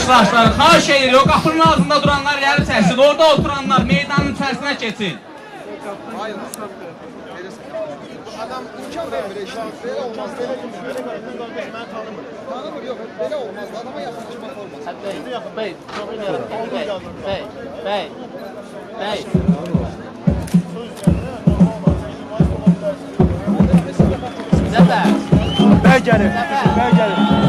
iştirakçıları, xahiş edirik, o qapının ağzında duranlar gəlib çəksin, orada oturanlar meydanın içərisinə keçin. Hayır. Adam imkan vermir işin. Böyle olmaz. Tanımır yok. Böyle olmaz. Adama yakınlaşmak olmaz. Bey, bey. Zafer. Bey gelin. Bey gelin.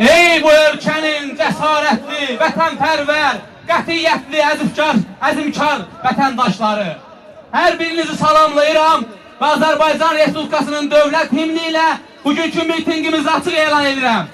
Ey bu ölkənin cəsarətli, vətənpərvər, qətiyyətli, əzimkar vətəndaşları. Hər birinizi salamlayıram və Azərbaycan Respublikasının dövlət himni ilə bugünkü mitingimizi açıq elan edirəm.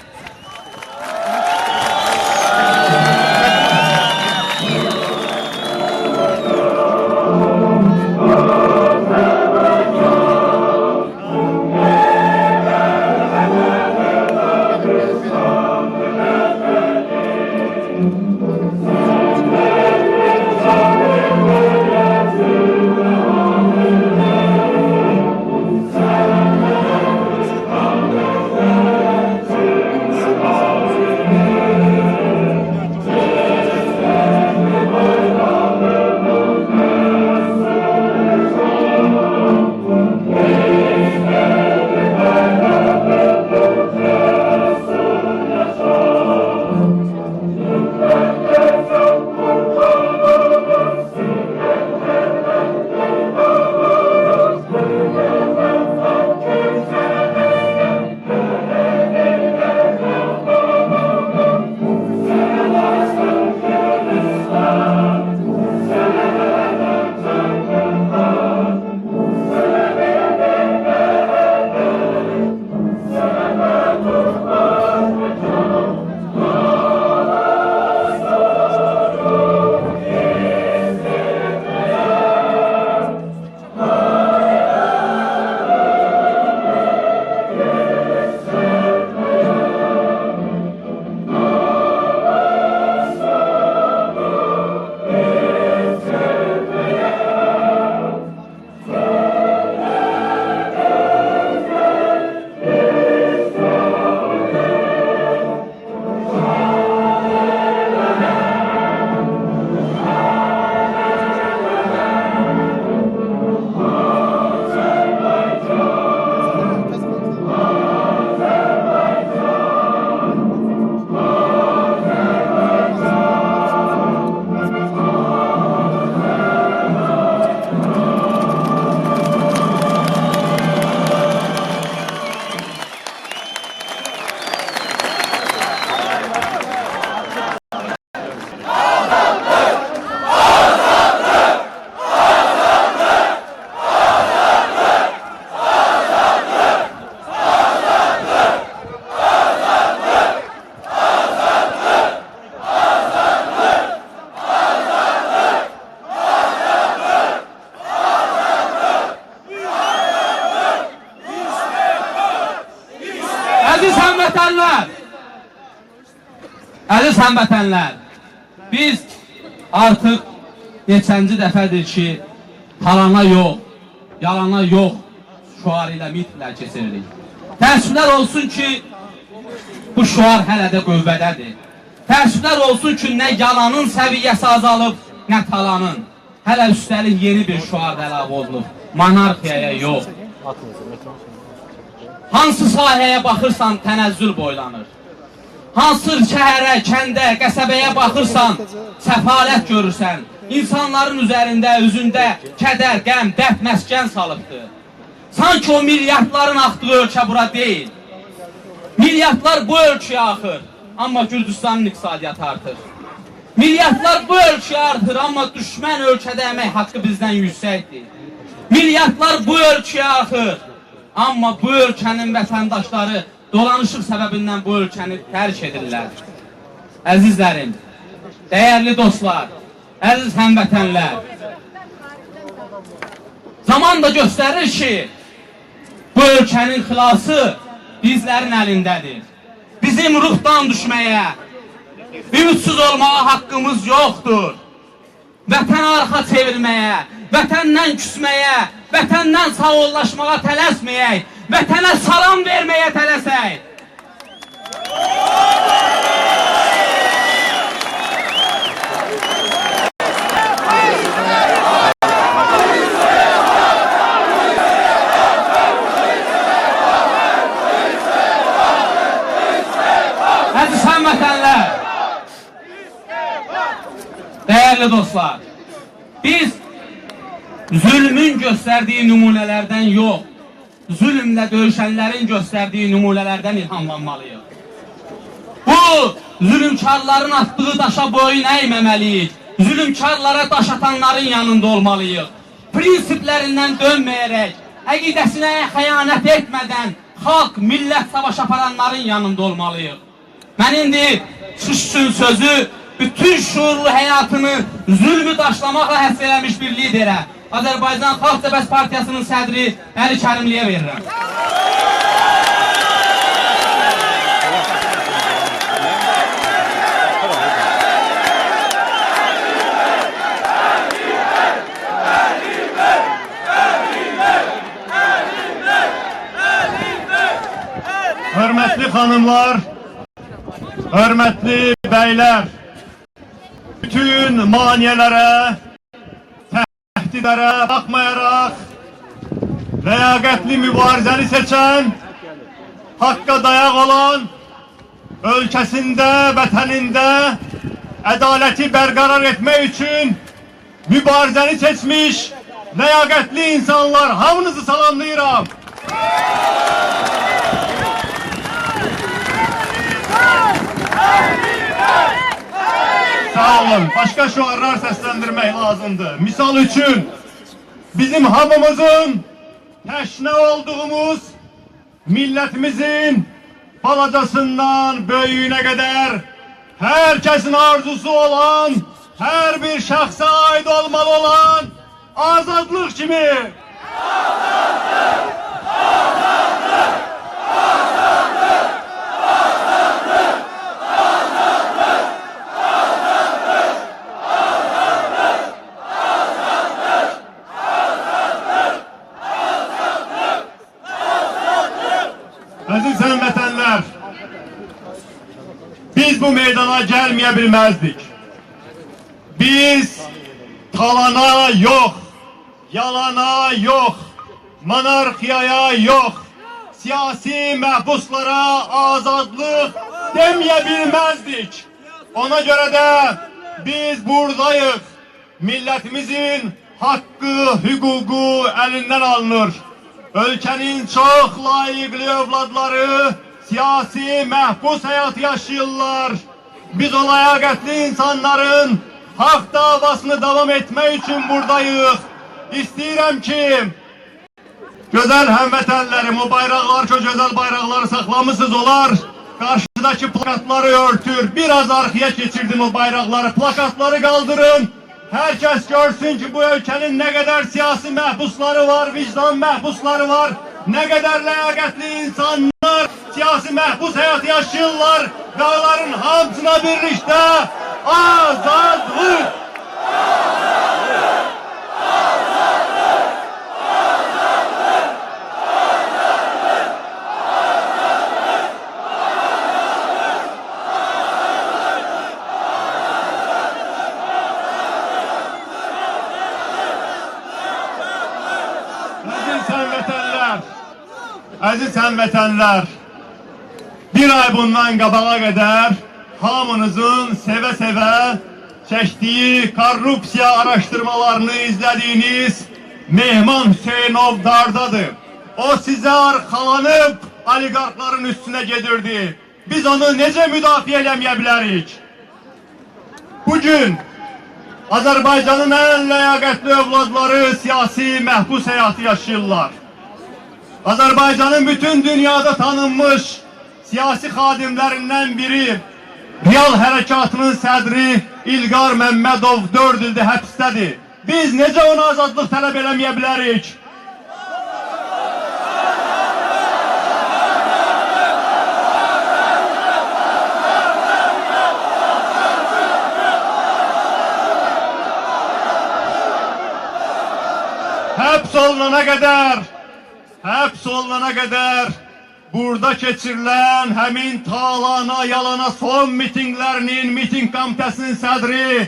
Əziz həmvətənlər, biz artıq neçənci dəfədir ki, talana yox, yalana yox şuarı ilə mitinglər keçiririk. Təəssüflər olsun ki, bu şuar hələ də qüvvədədir. Təəssüflər olsun ki, nə yalanın səviyyəsi azalıb, nə talanın. Hələ üstəlik yeni bir şuar əlavə olunub. Monarxiyaya yox. Hansı sahəyə baxırsan tənəzzül boylanır. Hansı şəhərə, kəndə, qəsəbəyə baxırsan səfalət görürsən. İnsanların üzərində, üzündə kədər, qəm, dərd, məskən salıbdır. Sanki o milyardların axdığı ölkə bura deyil. Milyardlar bu ölkəyə axır, amma Gürcüstanın iqtisadiyyatı artır. Milyardlar bu ölkəyə artır, amma düşmən ölkədə əmək haqqı bizdən yüksəkdir. Milyardlar bu ölkəyə axır, amma bu ölkənin vətəndaşları dolanışıq səbəbindən bu ölkəni tərk edirlər. Əzizlərim, dəyərli dostlar, əziz həmvətənlər, zaman da göstərir ki, bu ölkənin xilası bizlərin əlindədir. Bizim ruhdan düşməyə, ümidsіз olmağa haqqımız yoxdur. Vətənə arxa çevirməyə, vətəndən küsməyə, vətəndən sağollaşmağa tələsməyək, vətənə salam verməyə tələsək. Əziz həmvətənlər, dəyərli dostlar, biz zülmün göstərdiyi nümunələrdən yox, zülmlə döyüşənlərin göstərdiyi nümunələrdən ilhamlanmalıyıq. Bu, zülümkarların atdığı daşa boyun əyməməliyik, zülümkarlara daş atanların yanında olmalıyıq. Prinsiplərindən dönməyərək, əqidəsinə xəyanət etmədən, xalq, millət savaş aparanların yanında olmalıyıq. Mən indi sussun sözü, bütün şuurlu həyatını zülmü daşlamaqla həsr eləmiş bir liderə, Azərbaycan Xalq Cəbhəsi Partiyasının sədri Əli Kərimliyə verirəm. Hörmətli xanımlar, hörmətli bəylər, bütün maniyelərə, təhdidlərə baxmayaraq ləyaqətli mübarizəni seçən, haqqa dayaq olan, ölkəsində, vətənində ədaləti bərqərar etmək üçün mübarizəni seçmiş ləyaqətli insanlar, hamınızı salamlayıram. Sağ olun. Başka şuarlar seslendirmek lazımdı. Misal için bizim hamımızın teşne olduğumuz milletimizin balacasından böyüğüne kadar herkesin arzusu olan, her bir şahsa ait olmalı olan azadlık kimi. Azadlık! Azadlık! Azadlık! Aziz həmvətənlər, biz bu meydana gelmeye bilmezdik. Biz talana yok, yalana yok, monarxiyaya yok, siyasi məhbuslara azadlık demeye bilmezdik. Ona göre de biz buradayız. Milletimizin hakkı, hüququ elinden alınır. Ölkənin çox layiqli övladları siyasi məhbus həyat yaşayırlar. Biz o ləyaqətli insanların haqq davasını davam etmək üçün buradayıq. İstəyirəm ki, gözəl həmvətənlərim, o bayraqlar, çok gözəl bayraqları saxlamışsınız olar. Karşıdaki plakatları örtür. Biraz arkaya geçirdim o bayraqları. Plakatları kaldırın. Herkes görsün ki bu ülkenin ne kadar siyasi məhbusları var, vicdan məhbusları var, ne kadar ləyaqətli insanlar onlar siyasi məhbus həyatı yaşayırlar və onların hamısına birlikdə azadlıq! Əziz həmvətənlər, bir ay bundan qabağa qədər hamınızın sevə-sevə çəkdiyi korrupsiya araşdırmalarını izlədiyiniz Mehman Hüseynov dardadır. O sizə arxalanıb oligarxların üstünə gedirdi. Biz onu necə müdafiə eləməyə bilərik? Bugün Azərbaycanın ən ləyaqətli övladları siyasi məhbus həyatı yaşayırlar. Azərbaycanın bütün dünyada tanınmış siyasi xadimlərindən biri, Real Hərəkatının sədri İlqar Məmmədov 4 ildir həbsdədir. Biz necə ona azadlıq tələb eləməyə bilərik? Həbs olunana qədər burada keçirilən həmin talana, yalana son mitinglərinin miting komitəsinin sədri,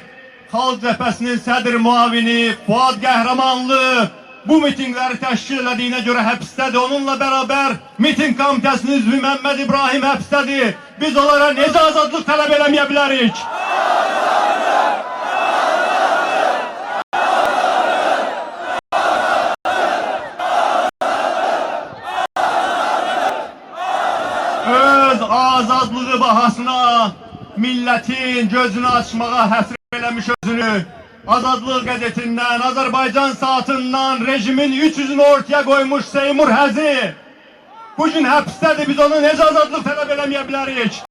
Xalq Cəbhəsinin sədr müavini Fuad Qəhrəmanlı bu mitingləri təşkil elədiyinə görə həbsdədir. Onunla bərabər miting komitəsinin üzvü Məmməd İbrahim həbsdədir. Biz onlara necə azadlıq tələb eləməyə bilərik? Öz azadlığı bahasına milletin gözünü açmağa həsr eləmiş özünü Azadlıq qəzetindən, Azərbaycan saatından rejimin 300'ünü ortaya koymuş Seymur Həzi bugün həbsdədir. Biz onu necə azadlıq tələb eləməyə bilərik?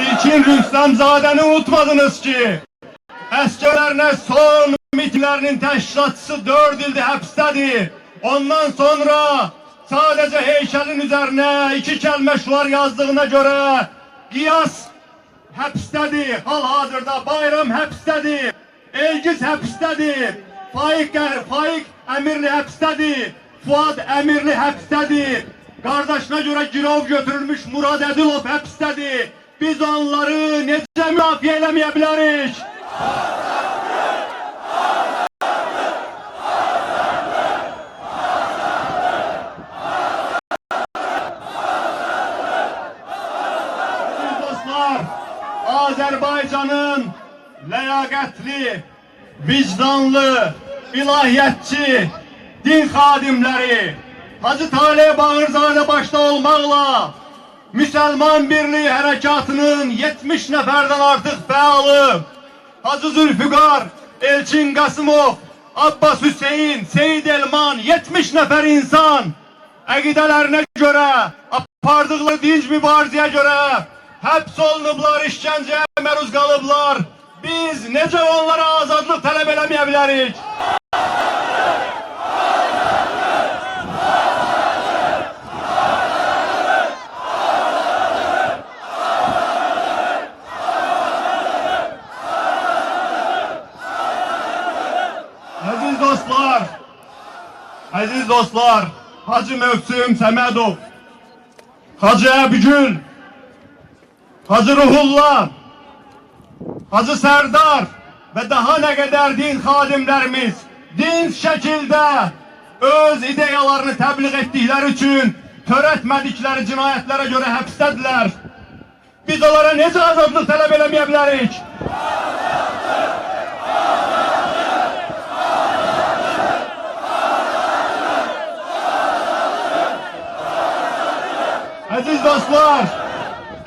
İlkin Rüstəmzadəni unutmadınız ki, əsgərlərinə son mitinglərinin təşkilatçısı 4 ildir həbsdədir. Ondan sonra sadəcə heykəlin üzərinə 2 kəlmə şüar yazdığına görə Qiyas həbsdədir. Hal-hazırda Bayram həbsdədir. Elgiz həbsdədir. Faiq Əmirli həbsdədir. Fuad Əmirli həbsdədir. Qardaşına görə girov götürülmüş Murad Ədilov həbsdədir. Biz onları necə müdafiə eləməyə bilərik? Azərbaycanın ləyaqətli, vicdanlı, ilahiyyətçi, din xadimləri, Hacı Talib Bağırzadə başda olmaqla Müsəlman Birliyi Hərəkatının 70 nəfərdən artıq fəalı, Hacı Zülfüqar, Elçin Qasımov, Abbas Hüseyin, Seyid Elman, 70 nəfər insan əqidələrinə görə, apardıqları dinc mübarizəyə görə həbs olunublar, işgəncəyə məruz qalıblar. Biz necə onlara azadlıq tələb eləməyə bilərik? Əziz dostlar, Hacı Mövsüm Səmədov, Hacı Əbgül, Hacı Ruhullah, Hacı Sərdar və daha nə qədər din xadimlərimiz dinç şəkildə öz ideyalarını təbliğ etdikləri üçün törətmədikləri cinayətlərə görə həbsdədirlər. Biz onlara necə azadlıq tələb eləməyə bilərik?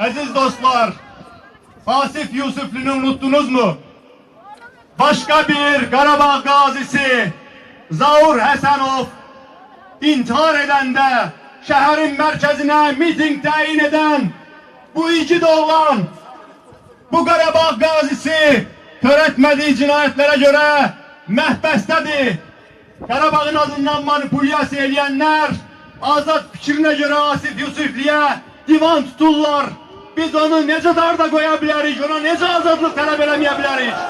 Əziz dostlar, Asif Yusuflunu unuttunuz mu? Başka bir Qarabağ qazisi Zaur Həsənov intihar edəndə şəhərin mərkəzinə miting təyin edən bu igid oğlan, bu Qarabağ qazisi törətmədiyi cinayətlərə görə məhbəsdədir. Qarabağın adından manipulyasiya edənlər azad fikrinə görə Asif Yusifliyə divan tuturlar. Biz onu necə darda qoya bilərik, ona necə azadlıq tələb eləməyə bilərik?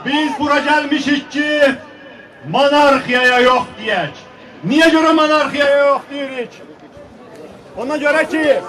Biz bura gelmişik ki monarxiyaya yok diyek. Niye göre monarxiyaya yok deyirik? Ona göre ki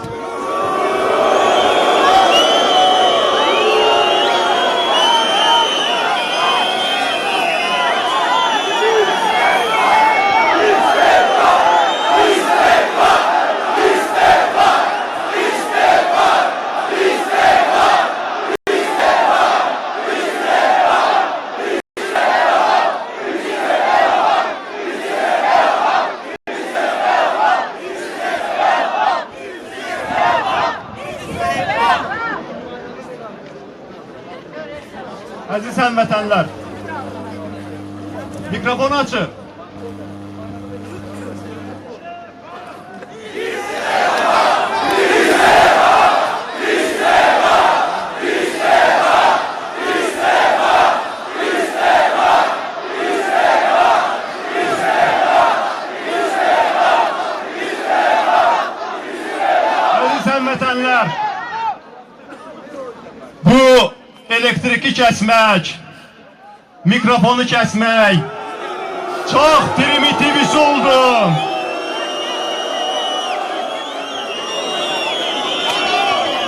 aziz həmvətənlər, mikrofonu açın. Aziz həmvətənlər, bu elektriki kəsmək, mikrofonu kəsmək çox primitivisi oldu.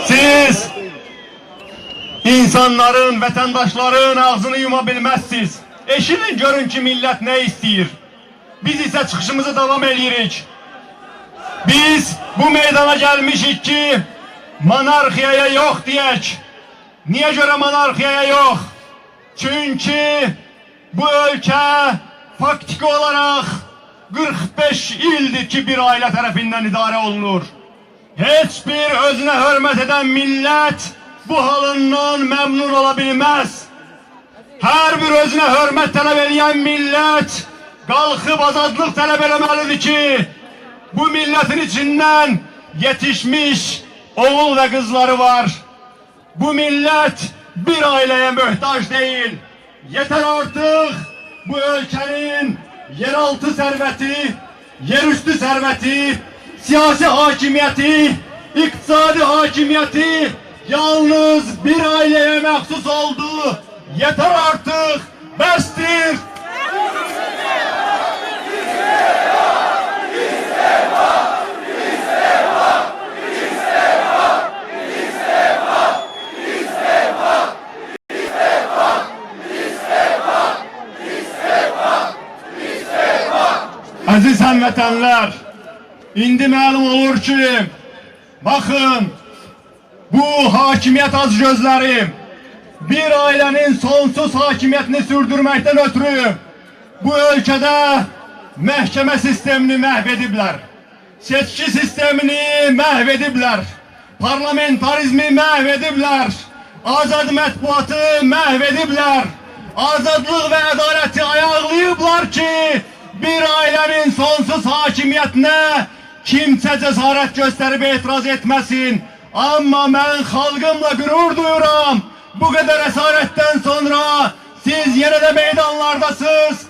Siz insanların, vətəndaşların ağzını yuma bilməzsiniz. Eşidin görün ki millət nə istəyir. Biz isə çıxışımızı davam edirik. Biz bu meydana gəlmişik ki monarxiyaya yox deyək. Niye göre monarxiyaya yok? Çünkü bu ülke faktik olarak 45 ildir ki bir aile tarafından idare olunur. Hiçbir özüne hürmet eden millet bu halından memnun olabilmez. Her bir özüne hürmet talep eden millet kalkıp azadlık talep etmelidir ki bu milletin içinden yetişmiş oğul ve kızları var. Bu millet bir aileye muhtaç değil. Yeter artık bu ülkenin yeraltı serveti, yerüstü serveti, siyasi hakimiyeti, iktisadi hakimiyeti yalnız bir aileye mahsus oldu. Yeter artık, bestir. Aziz həmvətənlər, indi məlum olur ki, bakın, bu hakimiyet az gözleri bir ailenin sonsuz hakimiyetini sürdürmekten ötürü bu ülkede məhkəmə sistemini məhv ediblər, seçki sistemini məhv ediblər, parlamentarizmi məhv ediblər, azad mətbuatı məhv ediblər, azadlıq ve adaleti ayaqlayıblar ki bir ailenin sonsuz hakimiyetine kimse cesaret gösterip itiraz etmesin. Ama ben halkımla gurur duyuram. Bu kadar esaretten sonra siz yine de meydanlardasınız.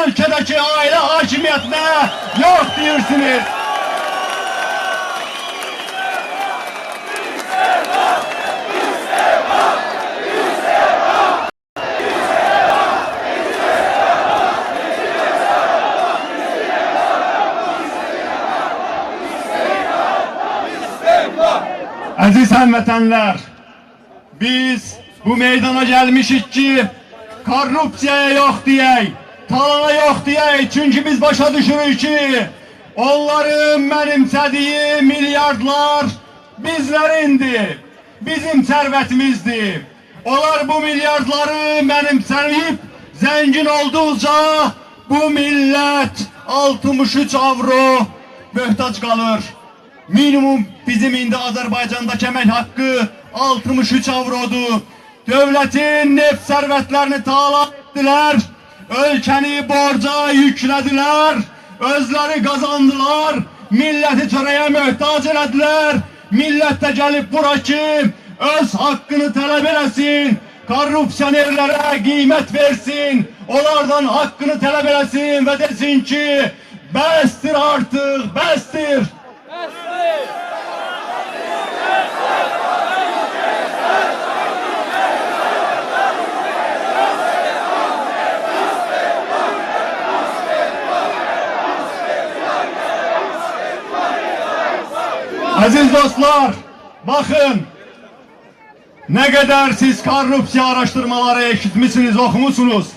Ülkedeki aile hakimiyetine yok diyorsunuz. Aziz həmvətənlər, biz bu meydana gelmişik ki korrupsiyaya yok diyək, talana yok diyək. Çünkü biz başa düşürük ki onların mənimsədiyi milyardlar bizlerindir, bizim servetimizdir. Onlar bu milyardları mənimsənib zəngin olduqca bu millət 63 avro möhtac qalır. Minimum bizim indi Azərbaycandakı əmək haqqı 63 avrodur. Dövlətin neft sərvətlərini talan etdilər, ölkəni borca yüklədilər, özləri qazandılar, milləti çörəyə möhtac elədilər. Millət də gəlib bura ki, öz haqqını tələb eləsin, korrupsionerlərə qiymət versin, onlardan haqqını tələb eləsin və desin ki, bəsdir artıq, bəsdir. Aziz dostlar, bakın, ne kadar siz korrupsiya araştırmaları eşitmişsiniz, okumuşsunuz.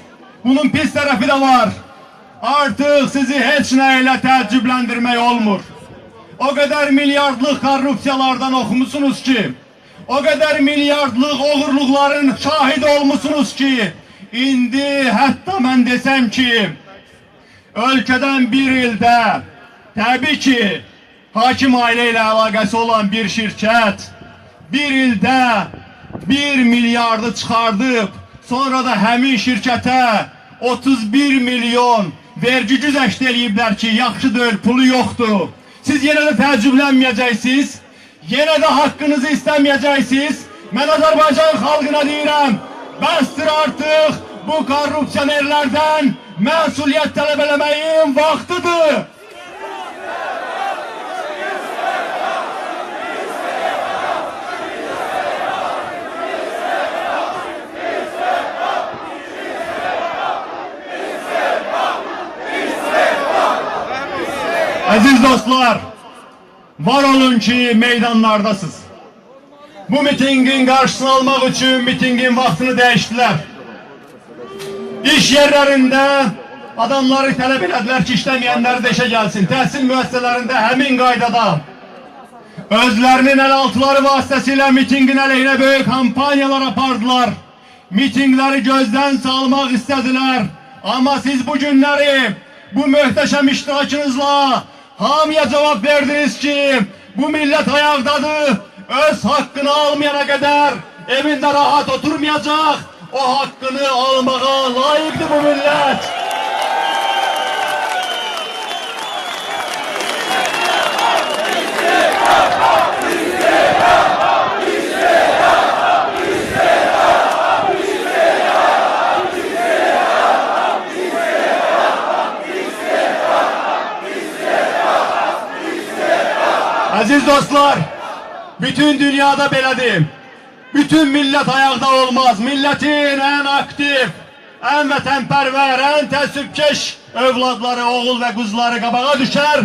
Bunun pis tarafı da var. Artık sizi hiç neyle təəccübləndirmək olmur. O kadar milyardlık korrupsiyalardan okumuşsunuz ki, o kadar milyardlık oğurluqların şahidi olmuşsunuz ki, indi hatta mən desem ki, ölkədən bir ildə, təbii ki, hakim aile ile alakası olan bir şirket bir ilde 1 milyardı çıkardıp sonra da həmin şirkete 31 milyon vergi güzəşt eləyiblər ki, yaxşı deyil, pulu yoktu. Siz yine de təəccüblənməyəcəksiniz, yine de hakkınızı istəməyəcəksiniz. Mən Azərbaycan xalqına deyirəm, bəsdir artıq bu korrupsionerlərdən məsuliyyət tələb eləməyin vaxtıdır. Aziz dostlar, var olun ki meydanlardasınız. Bu mitingin karşısını almak için mitingin vaktini değiştiler. İş yerlerinde adamları tələb elədilər ki, işlemeyenler de işe gelsin. Təhsil müesseselerinde həmin qaydada özlerinin el altıları vasıtasıyla mitingin aleyhine böyük kampanyalar apardılar. Mitingleri gözden salmak istediler. Ama siz bu günleri bu möhtəşəm iştirakınızla hamıya cevap verdiniz ki bu millet ayaktadır. Öz hakkını almayana kadar evinde rahat oturmayacak. O hakkını almaya layıktır bu millet. Aziz dostlar, bütün dünyada belədir. Bütün millet ayakta olmaz. Milletin en aktif, en vətənpərvər, en təəssübkeş övladları, oğul ve qızları qabağa düşer.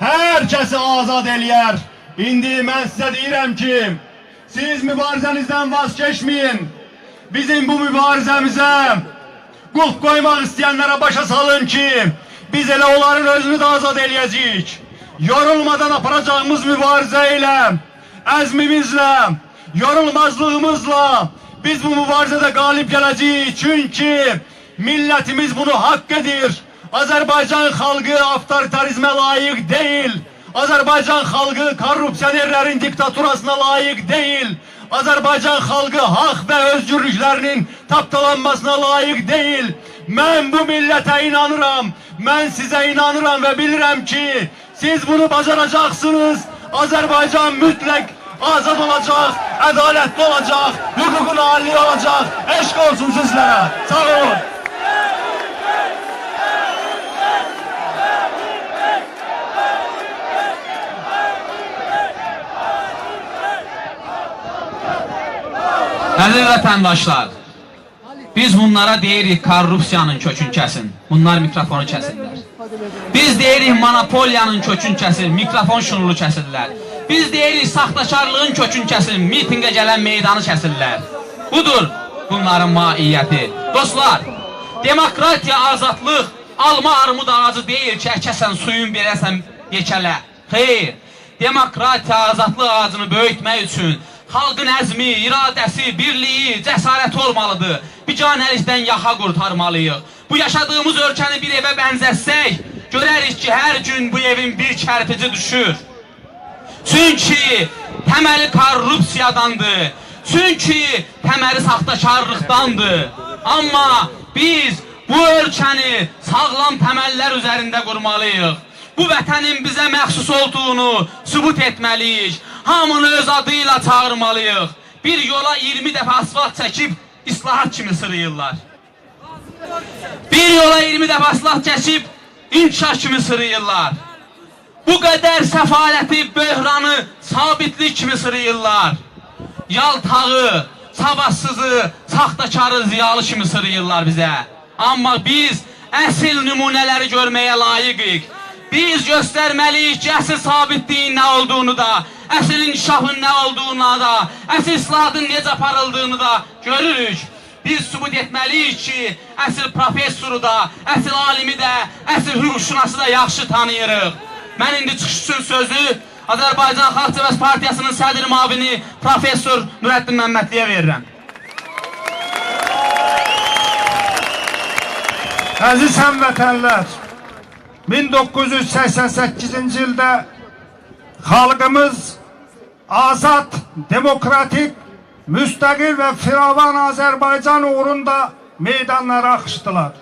Herkesi azad eləyər. İndi mən sizə deyirəm ki, siz mübarizənizdən vazgeçmeyin. Bizim bu mübarizəmizə qulp koymaq istəyənlərə başa salın ki, biz elə onların özünü də azad eləyəcəyik. Yorulmadan aparacağımız mübarizə ilə, əzmimizlə, yorulmazlığımızla biz bu mübarizədə qalib gələcəyik. Çünki millətimiz bunu haqq edir. Azərbaycan xalqı avtoritarizmə layiq deyil. Azərbaycan xalqı korrupsionerlərin diktaturasına layiq deyil. Azərbaycan xalqı haqq və özgürlüklərinin tapdalanmasına layiq deyil. Mən bu millətə inanıram. Mən sizə inanıram və bilirəm ki, siz bunu bacaracaqsınız. Azərbaycan mütləq azad olacaq, ədalətli olacaq, hüququn ali olacaq. Eşq olsun sizlərə. Sağ olun. Əziz vətəndaşlar, biz bunlara deyirik korrupsiyanın kökün kəsin. Bunlar mikrofonu kəsirlər. Biz deyirik monopoliyanın kökün kəsin, mikrofon şunulu kəsirlər. Biz deyirik saxtakarlığın kökün kəsin, mitingə gələn meydanı kəsirlər. Budur bunların maiyyəti. Dostlar, demokratiya, azadlıq, alma armud ağacı deyil ki, əkəsən suyun verəsən yekələ. Xeyr, demokratiya, azadlıq ağacını böyütmək üçün Xalqın əzmi, iradəsi, birliyi, cəsarəti olmalıdır. Biganəlikdən yaxa qurtarmalıyıq. Bu yaşadığımız ölkəni bir evə bənzətsək, görərik ki, hər gün bu evin bir kərpici düşür. Çünki təməli korrupsiyadandır. Çünki təməli saxtakarlıqdandır. Amma biz bu ölkəni sağlam təməllər üzərində qurmalıyıq. Bu vətənin bizə məxsus olduğunu sübut etməliyik. Hamını öz adıyla çağırmalıyıq. Bir yola 20 dəfə asfalt çəkib islahat kimi sırıyırlar. Bir yola 20 dəfə asfalt çəkib inkişaf kimi sırıyırlar. Bu qədər səfaləti, böhranı sabitlik kimi sırıyırlar. Yaltağı, savadsızı, saxtakarı, ziyalı kimi sırıyırlar bizə. Amma biz əsl nümunələri görməyə layiqik. Biz göstərməliyik ki, əsl sabitliyin nə olduğunu da, əsl inkişafın nə olduğunu da, əsl islahatın necə aparıldığını da görürük. Biz sübut etməliyik ki, əsl professoru da, əsl alimi də, əsl hüquqşünası da yaxşı tanıyırıq. Mən indi çıxış üçün sözü Azərbaycan Xalq Cəbhəsi Partiyasının sədr müavini Professor Nurəddin Məmmədliyə verirəm. Əziz həmvətənlər, 1988-ci ildə xalqımız azad, demokratik, müstəqil və firavan Azərbaycan uğrunda meydanlara axışdılar.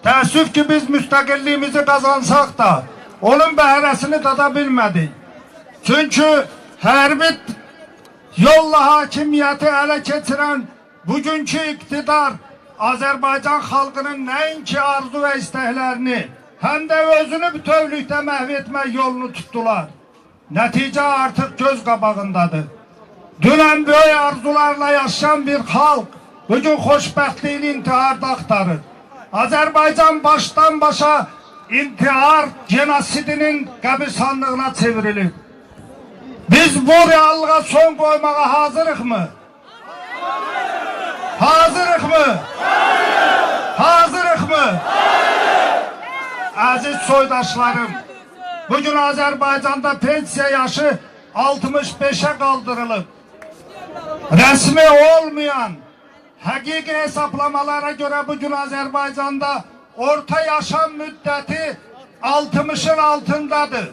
Təəssüf ki, biz müstəqilliyimizi qazansaq da, onun bəhrəsini tada bilmədik. Çünki hərbi yolla hakimiyyəti ələ keçirən bugünkü iqtidar Azərbaycan xalqının nəinki arzu və istəklərini, həm də özünü bütövlükdə məhv etmək yolunu tutdular. Nəticə artıq göz qabağındadır. Dünən böyük arzularla yaşayan bir xalq bugün xoşbəxtliyini intiharda axtarır. Azərbaycan başdan başa intihar genosidinin qəbirstanlığına çevrilib. Biz bu reallığa son qoymağa hazırıq mı? Hazırıq mı? Hazırıq mı? Əziz soydaşlarım, bugün Azərbaycanda pensiya yaşı 65'e kaldırılıp, resmi olmayan həqiqi hesaplamalara göre bugün Azərbaycanda orta yaşam müddeti 60'ın altındadır.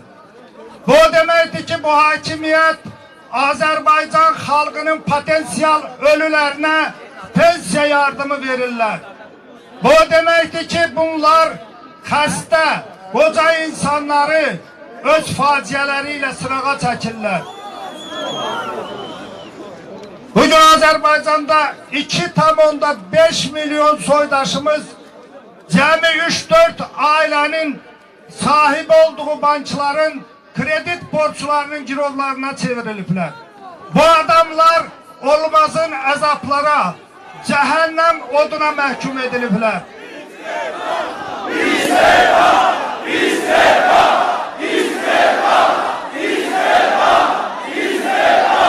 Bu demektir ki bu hakimiyet Azərbaycan xalqının potansiyel ölülerine pensiya yardımı verirler. Bu demektir ki bunlar xəstə, qoca insanları öz faciələri sırağa çəkirlər. Bugün Azərbaycanda 2,5 milyon soydaşımız cəmi 3-4 ailənin sahip olduğu bankların kredit borçlarının girovlarına çevriliblər. Bu adamlar olmazın əzablara, cəhənnəm oduna məhkum ediliblər. İstifa! İstifa! İstifa! İstifa! İstifa! İstifa!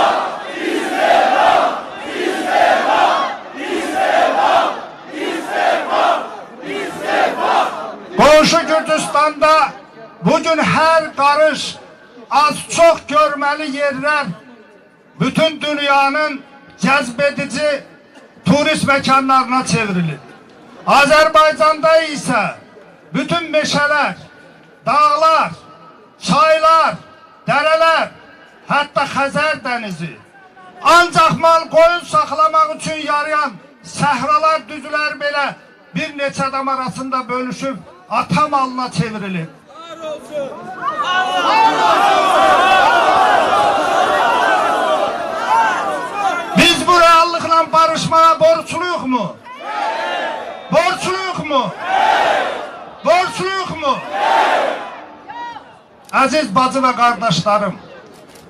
İstifa! İstifa! İstifa! İstifa! Qonşu Gürcüstanda bugün her karış az çok görmeli yerler bütün dünyanın cezbedici turist mekanlarına çevrilir. Azerbaycan'da ise bütün meşeler, dağlar, çaylar, dereler, hatta Xəzər dənizi ancak mal koyun saxlamaq üçün yarayan səhralar, düzülər belə bir neçə adam arasında bölüşüb ata malına çevrilir. Biz bu reallıkla barışmaya borçluyuk mu? Borçluyuk mu? Borçluyuk mu? Aziz bacı ve kardeşlerim,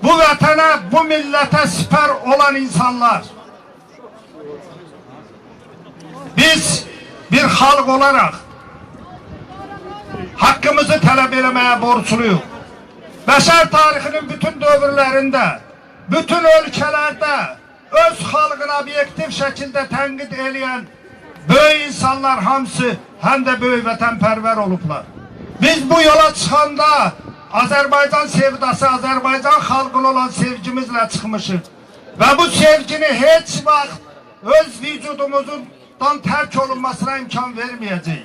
bu vətənə, bu millete siper olan insanlar, biz bir halk olarak hakkımızı tələb eləməyə borçluyuz. Bəşər tarixinin bütün dövrlərində, bütün ölkələrdə öz xalqına obyektiv şəkildə tənqid eləyən böyük insanlar hamısı həm də böyük vətənpərvər olublar. Biz bu yola çıxanda Azərbaycan sevdası, Azərbaycan xalqına olan sevgimizlə çıxmışıq. ve bu sevgini hiç vaxt öz vücudumuzdan terk olunmasına imkan vermeyeceğiz.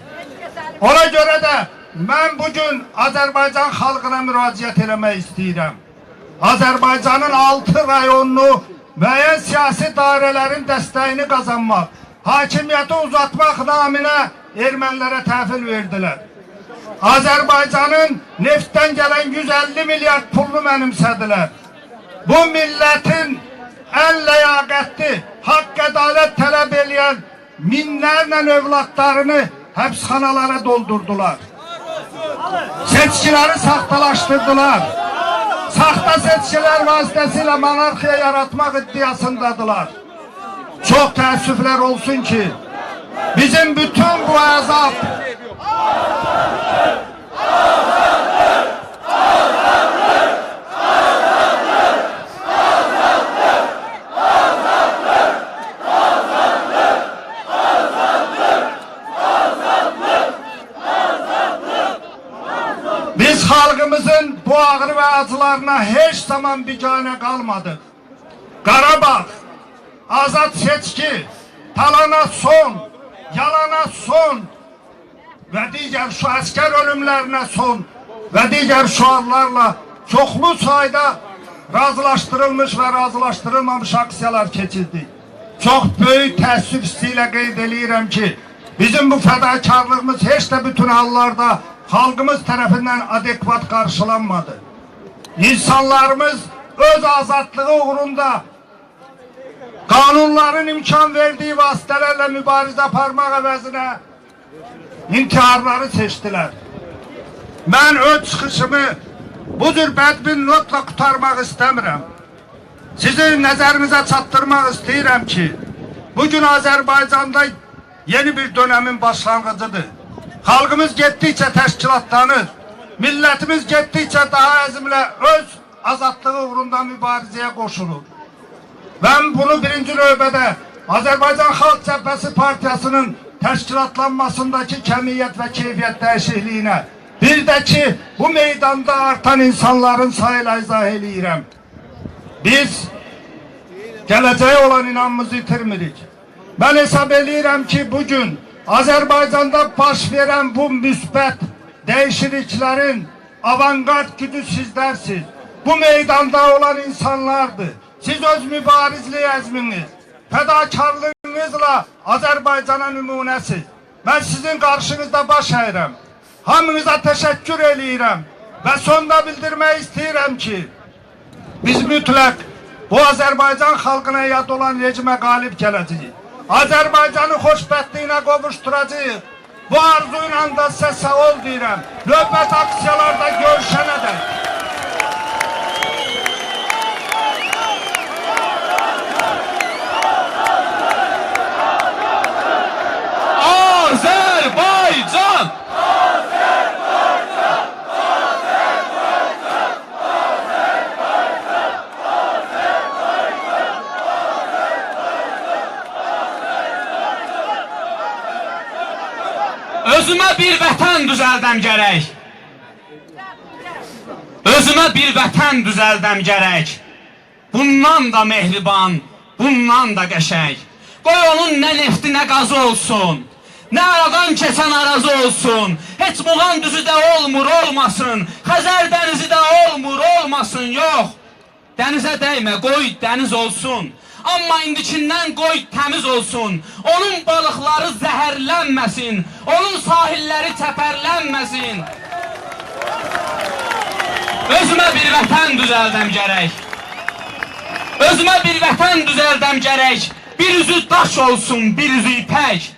Ona göre de ben bugün Azerbaycan xalqına müraciət eləmək istəyirəm. Azerbaycan'ın 6 rayonunu müəyyən siyasi dairələrin dəstəyini kazanmak, hakimiyyəti uzatmaq naminə ermənilere təhvil verdilər. Azerbaycan'ın neftdən gələn 150 milyard pulunu mənimsədilər. Bu milletin en ləyaqətli, haqq ədalət tələb edən minlərlə övladlarını həbsxanalara doldurdular. Seçkileri saxtalaştırdılar. Saxta seçkiler vasitəsilə monarxiya yaratmaq iddiasındadılar. Çok təəssüflər olsun ki, bizim bütün bu əzab biz xalqımızın bu ağrı ve acılarına hiç zaman biganə qalmadıq. Qarabağ, azad seçki, talana son, yalana son ve diğer şu asker ölümlerine son ve diğer şuarlarla çoklu sayıda razılaştırılmış ve razılaştırılmamış aksiyalar keçildi. Çok büyük təəssüf hissi qeyd edirəm ki, bizim bu fədakarlığımız hiç de bütün hallarda halkımız tarafından adekvat karşılanmadı. İnsanlarımız öz azadlığı uğrunda kanunların imkan verdiği vasıtalarla mübarize aparmaq əvəzinə intiharları seçtiler. Ben öz çıxışımı bu cür bədbin notla kurtarmak istəmirəm. Sizin nəzərinizə çatdırmaq istəyirəm ki, bugün Azerbaycan'da yeni bir dönemin başlangıcıdır. Halkımız gittikçe teşkilatlanır. Milletimiz gittikçe daha azimle öz azadlığı uğrunda mübarizeye koşulur. Ben bunu birinci növbədə Azerbaycan Xalq Cəbhəsi Partiyasının təşkilatlanmasındaki kemiyyət ve keyfiyyət dəyişikliyinə, bir de ki bu meydanda artan insanların sayıyla izah eləyirəm. Biz gələcəyə olan inanımızı itirmirik. Ben hesab eləyirəm ki bugün Azerbaycan'da baş veren bu müsbət değişikliklerin avantgard gücü sizlersiniz. Bu meydanda olan insanlardır. Siz öz mübarizliği əzminiz, fədakarlığınızla Azerbaycan'a nümunəsiz. Ben sizin karşınızda baş əyirəm. Hamınıza teşekkür eləyirəm ve sonda bildirmək istəyirəm ki, biz mütləq bu Azerbaycan xalqına yad olan rejimə qalib gələcəyik. Azerbaycan'ı xoşbəxtliyinə qovuşturacağıq. Bu arzuyla da sizə sağ ol deyirəm. Növbət aksiyalarda görüşənə dək. Azerbaycan! Özümə bir vətən düzəldəm gərək. Özümə bir vətən düzəldəm gərək. Bundan da mehriban, bundan da qəşəng. Qoy onun nə nefti, nə qazı olsun. Nə aradan keçən arazı olsun. Heç Muğan düzü də olmur, olmasın. Xəzər dənizi də olmur, olmasın, yox. Dənizə dəymə, qoy dəniz olsun. Amma indikindən qoy təmiz olsun. Onun balıqları zəhərlənməsin. Onun sahilləri çəpərlənməsin. Özümə bir vətən düzəldəm gərək. Özümə bir vətən düzəldəm gərək. Bir üzü daş olsun, bir üzü ipək.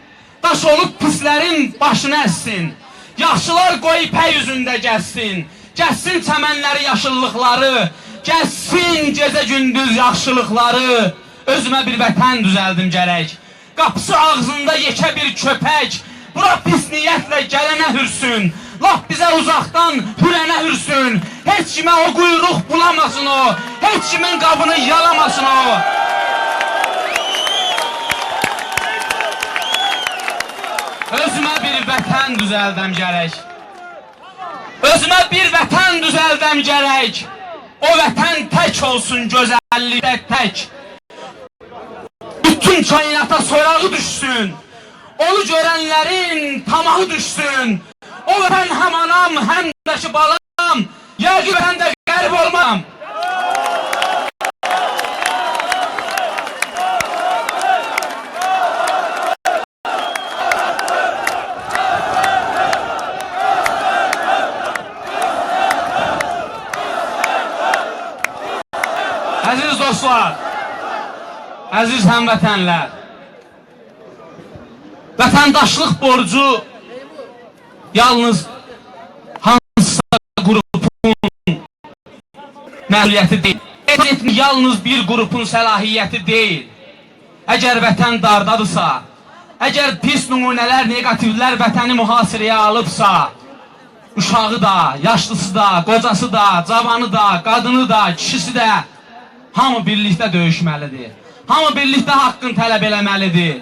Daş olub pislərin başını əssin. Yaşlılar qoy ipək üzündə gəzsin. Gəzsin çəmənləri, yaşıllıqları. Gəzsin gecə gündüz yaxşılıqları. Özümə bir vətən düzəldim gərək. Qapısı ağzında yekə bir köpək. Bura pis niyyətlə gələnə hürsün. Laf bizə uzaqdan hürənə hürsün. Heç kimə o quyruq bulamasın o. Heç kimin qabını yalamasın o. Özümə bir vətən düzəldəm gərək. Özümə bir vətən düzəldəm gərək. O vətən tək olsun, gözəllikdə tək. Vətən kainata soyağı düşsün. Onu görənlərin tamağı düşsün. O vətən həm anam, həm də ki balam. Yəqin mən də qərib olmam. Əziz dostlar, əziz həmvətənlər, vətəndaşlıq borcu yalnız hansısa qrupun məsuliyyəti deyil. Yalnız bir qrupun səlahiyyəti deyil. Əgər vətən dardadırsa, əgər pis nümunələr, negativlər vətəni mühasirəyə alıbsa, uşağı da, yaşlısı da, qocası da, cavanı da, qadını da, kişisi də hamı birlikdə döyüşməlidir. Hamı birlikdə haqqını tələb eləməlidir.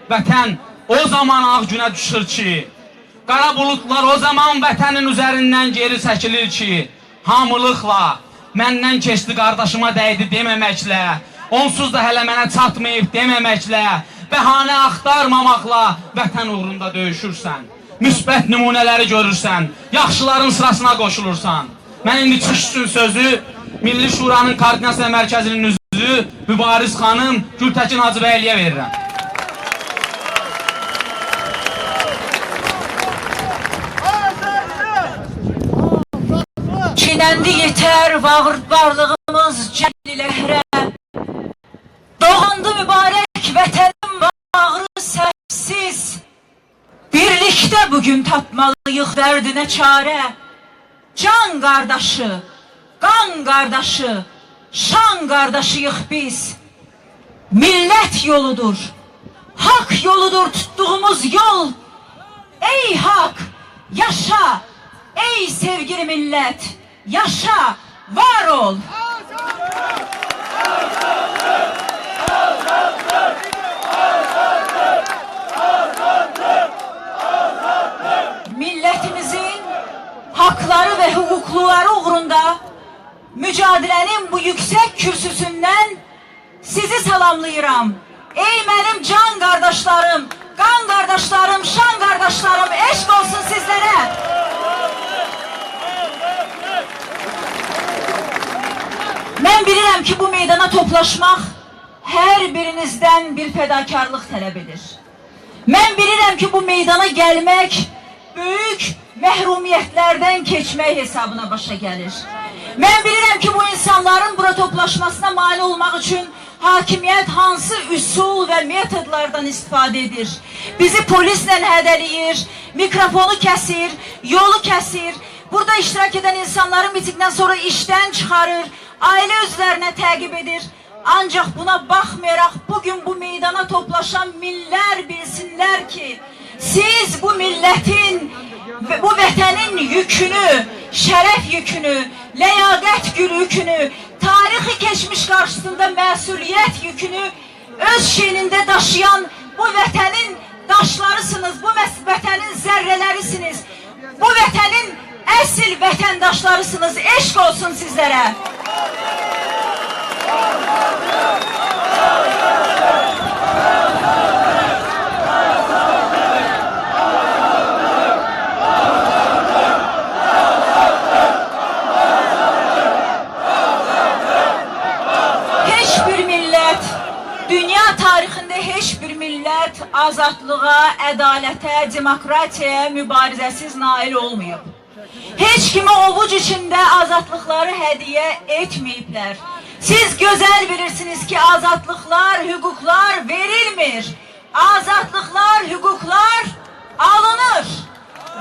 Vətən o zaman ağ günə düşür ki, qara bulutlar o zaman vətənin üzərindən geri çəkilir ki, hamılıqla, məndən keçdi qardaşıma dəydi deməməklə, onsuz da hələ mənə çatmayıb deməməklə, bəhanə axtarmamaqla vətən uğrunda döyüşürsən. Müsbət nümunələri görürsən, yaxşıların sırasına qoşulursan. Mən indi çıxış üçün sözü Milli Şuranın Koordinasiya Mərkəzinin üzvü Mübariz xanım Gültəkin Hacıbəyliyə verirəm. Kinəndi yetər varlığımız cəlliləhrə. Doğandı mübarək vətənim bağrı səhvsiz. Birlikdə bugün tapmalıyıq dərdinə çarə. Can qardaşı, qan qardaşı, şan qardaşıyıq biz. Millət yoludur, haqq yoludur tutduğumuz yol. Ey haqq, yaşa, ey sevgili millət, yaşa, var ol. Milletimizin hakları ve hukukları uğrunda mücadilənin bu yüksek kürsüsündən sizi salamlayıram. Ey mənim can qardaşlarım, qan qardaşlarım, şan qardaşlarım, eşq olsun sizlərə. Mən bilirəm ki, bu meydana toplaşmaq hər birinizdən bir fədakarlıq tələb edir. Mən bilirəm ki, bu meydana gəlmək böyük məhrumiyyətlərdən keçmək hesabına başa gəlir. Mən bilirəm ki, bu insanların bura toplaşmasına mane olmaq üçün hakimiyyət hansı üsul və metodlardan istifadə edir. Bizi polislə hədələyir, mikrofonu kəsir, yolu kəsir, burada iştirak edən insanları mitingdən sonra işdən çıxarır, ailə üzvlərinə təqib edir. Ancaq buna baxmayaraq bugün bu meydana toplaşan millər bilsinlər ki, siz bu millətin, bu vətənin yükünü, şərəf yükünü, ləyaqət yükünü, tarixi keçmiş qarşısında məsuliyyət yükünü öz şeynində daşıyan bu vətənin daşlarısınız, bu vətənin zərrələrisiniz, bu vətənin əsl vətəndaşlarısınız, eşq olsun sizlərə. Dünya tarixində heç bir millət azadlığa, ədalətə, demokratiyaya mübarizəsiz nail olmayıb. Heç kimə ovuc içində azadlıqları hədiyyə etməyiblər. Siz gözəl bilirsiniz ki, azadlıqlar, hüquqlar verilmir. Azadlıqlar, hüquqlar alınır.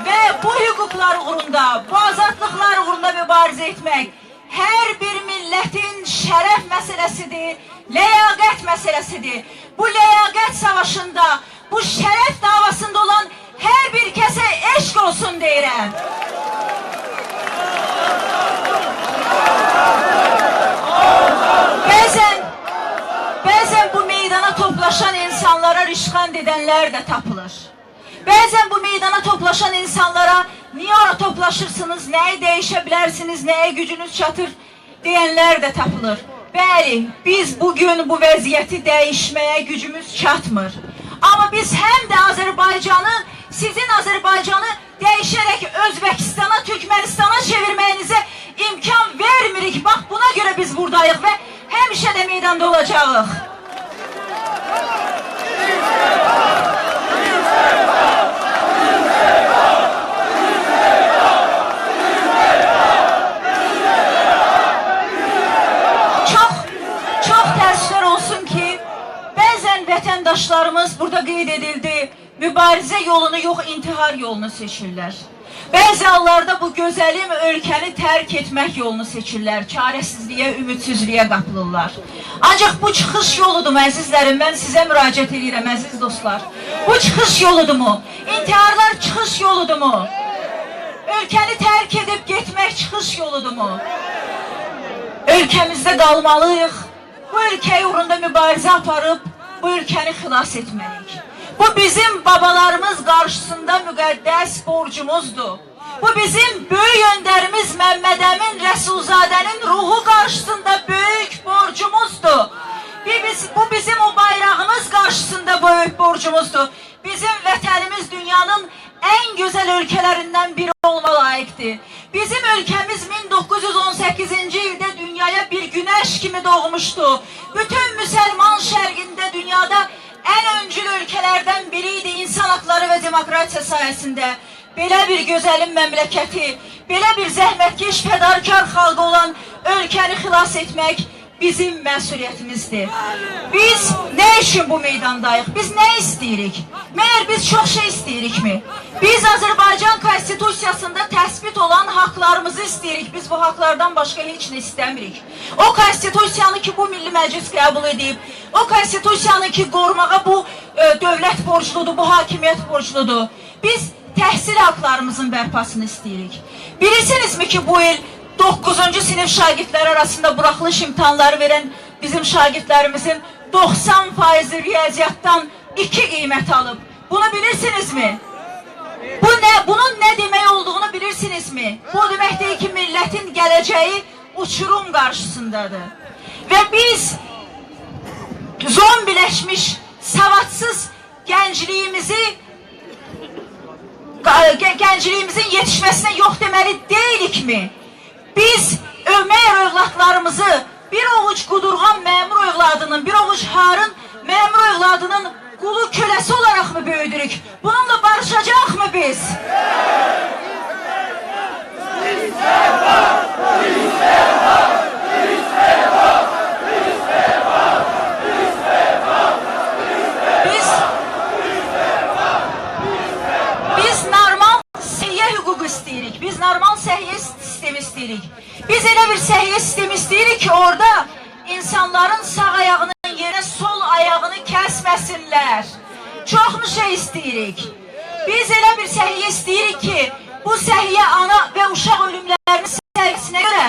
Və bu hüquqlar uğrunda, bu azadlıqlar uğrunda mübarizə etmək hər bir millətin şərəf məsələsidir, ləyaqət məsələsidir. Bu ləyaqət savaşında, bu şərəf davasında olan hər bir kəsə eşq olsun deyirəm. Bəzən bu meydana toplaşan insanlara rişxand edənlər də tapılır. Bəzən bu meydana toplaşan insanlara niyə ora toplaşırsınız, nəyi dəyişə bilərsiniz, nəyə gücünüz çatır deyənlər də tapılır. Bəli, biz bugün bu vəziyyəti dəyişməyə gücümüz çatmır. Amma biz həm də Azərbaycanı, sizin Azərbaycanı dəyişərək Özbəkistana, Türkmenistana çevirməyinizə imkan vermirik. Bax, buna görə biz buradayıq və həmişə də meydanda olacağıq. Çox təəssüflər olsun ki, bəzən vətəndaşlarımız burada qeyd edildi, mübarizə yolunu yox, intihar yolunu seçirlər. Bəzi hallarda bu gözəlim ölkəni tərk etmək yolunu seçirlər, çarəsizliyə, ümidsizliyə qapılırlar. Ancaq bu çıxış yoludur, əzizlərim, mən sizə müraciət edirəm, əziz dostlar. Bu çıxış yoludur mu? İntiharlar çıxış yoludur mu? Ölkəni tərk edib getmək çıxış yoludur mu? Ölkəmizdə qalmalıyıq, bu ölkəyə uğrunda mübarizə aparıb, bu ölkəni xilas etməliyik. Bu bizim babalarımız qarşısında müqəddəs borcumuzdur. Bu bizim böyük öndərimiz Məmməd Əmin Rəsulzadənin ruhu qarşısında böyük borcumuzdur. Bu bizim o bayrağımız qarşısında böyük borcumuzdur. Bizim vətənimiz dünyanın ən gözəl ölkələrindən biri olma layiqdir. Bizim ölkəmiz 1918-ci ildə dünyaya bir günəş kimi doğmuşdu. Bütün müsəlman şərqində dünyada ən öncül ölkələrdən biriydi insan haqları və demokratiya sayəsində. Belə bir gözəlin məmləkəti, belə bir zəhmətkeş fədarkar xalqı olan ölkəni xilas etmək bizim məsuliyyətimizdir. Biz nə üçün bu meydandayıq? Biz nə istəyirik? Məyər biz çox şey istəyirikmi? Biz Azərbaycan Konstitusiyasında təsbit olan haqlarımızı istəyirik. Biz bu haqlardan başqa heç nə istəmirik. O Konstitusiyanı ki, bu Milli Məclis qəbul edib, o Konstitusiyanı ki, qorumağa bu dövlət borcludur, bu hakimiyyət borcludur. Biz təhsil haqlarımızın bərpasını istəyirik. Bilirsinizmi ki, bu il 9-cu sinif şagirdləri arasında buraxılış imtahanları verən bizim şagirdlərimizin 90% riyaziyyatdan 2 qiymət alıb. Bunu bilirsinizmi? Bunun nə demək olduğunu bilirsinizmi? Bu deməkdir ki, millətin gələcəyi uçurum qarşısındadır. Və biz zombiləşmiş, savadsız gəncliyimizin yetişməsinə yox deməli deylikmi? Biz məyər övladlarımızı bir ovuc qudurğan məmur övladının, bir ovuc harın məmur övladının qulu köləsi olaraq mı böyüdürük? Bununla barışacaq mı biz? Biz normal səhiyyə hüququ istəyirik. Biz normal səhiyyə sistemi istəyirik. Biz elə bir səhiyyə sistemi istəyirik ki, orada insanların sağ ayağının yerine sol ayağını kəsməsinlər. Çoxmu şey istəyirik? Biz elə bir səhiyyə istəyirik ki, bu səhiyyə ana və uşaq ölümlərinin səhiyyə görə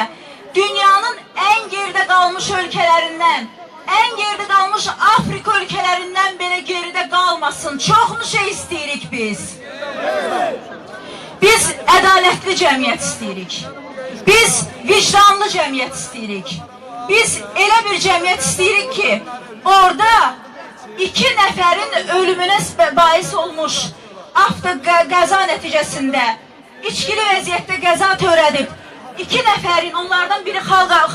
dünyanın ən geridə qalmış ölkələrindən, ən geridə qalmış Afrika ölkələrindən belə geridə qalmasın. Çoxmu şey istəyirik biz? Biz ədalətli cəmiyyət istəyirik. Biz vicdanlı cəmiyyət istəyirik. Biz elə bir cəmiyyət istəyirik ki, orada 2 nəfərin ölümünə bais olmuş avtoqəza nəticəsində içkili vəziyyətdə qəza törədib 2 nəfərin, onlardan biri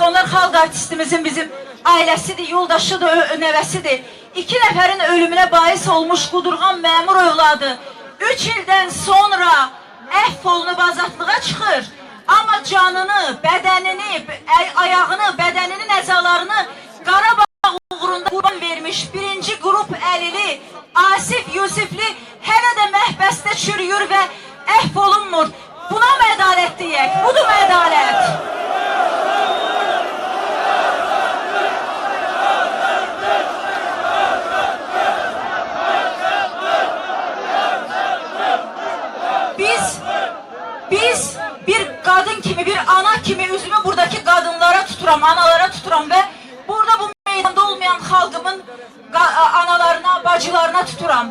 onlar xalq artistimizin bizim ailəsidir, yoldaşıdır, nəvəsidir. 2 nəfərin ölümünə bais olmuş qudurğan məmur övladı 3 ildən sonra əfv olunub azadlığa çıxır. Amma canını, bədənini, ayağını, bədəninin əzalarını Qarabağ uğrunda qurban vermiş 1-ci qrup əlili Asif Yusifli hələ də məhbəsdə çürüyür və əfv olunmur. Buna mı ədalət deyək? Budur mu ədalət? Biz bir qadın kimi, bir ana kimi üzümü buradaki qadınlara tuturam, analara tuturam və burada bu meydanda olmayan xalqımın analarına, bacılarına tuturam.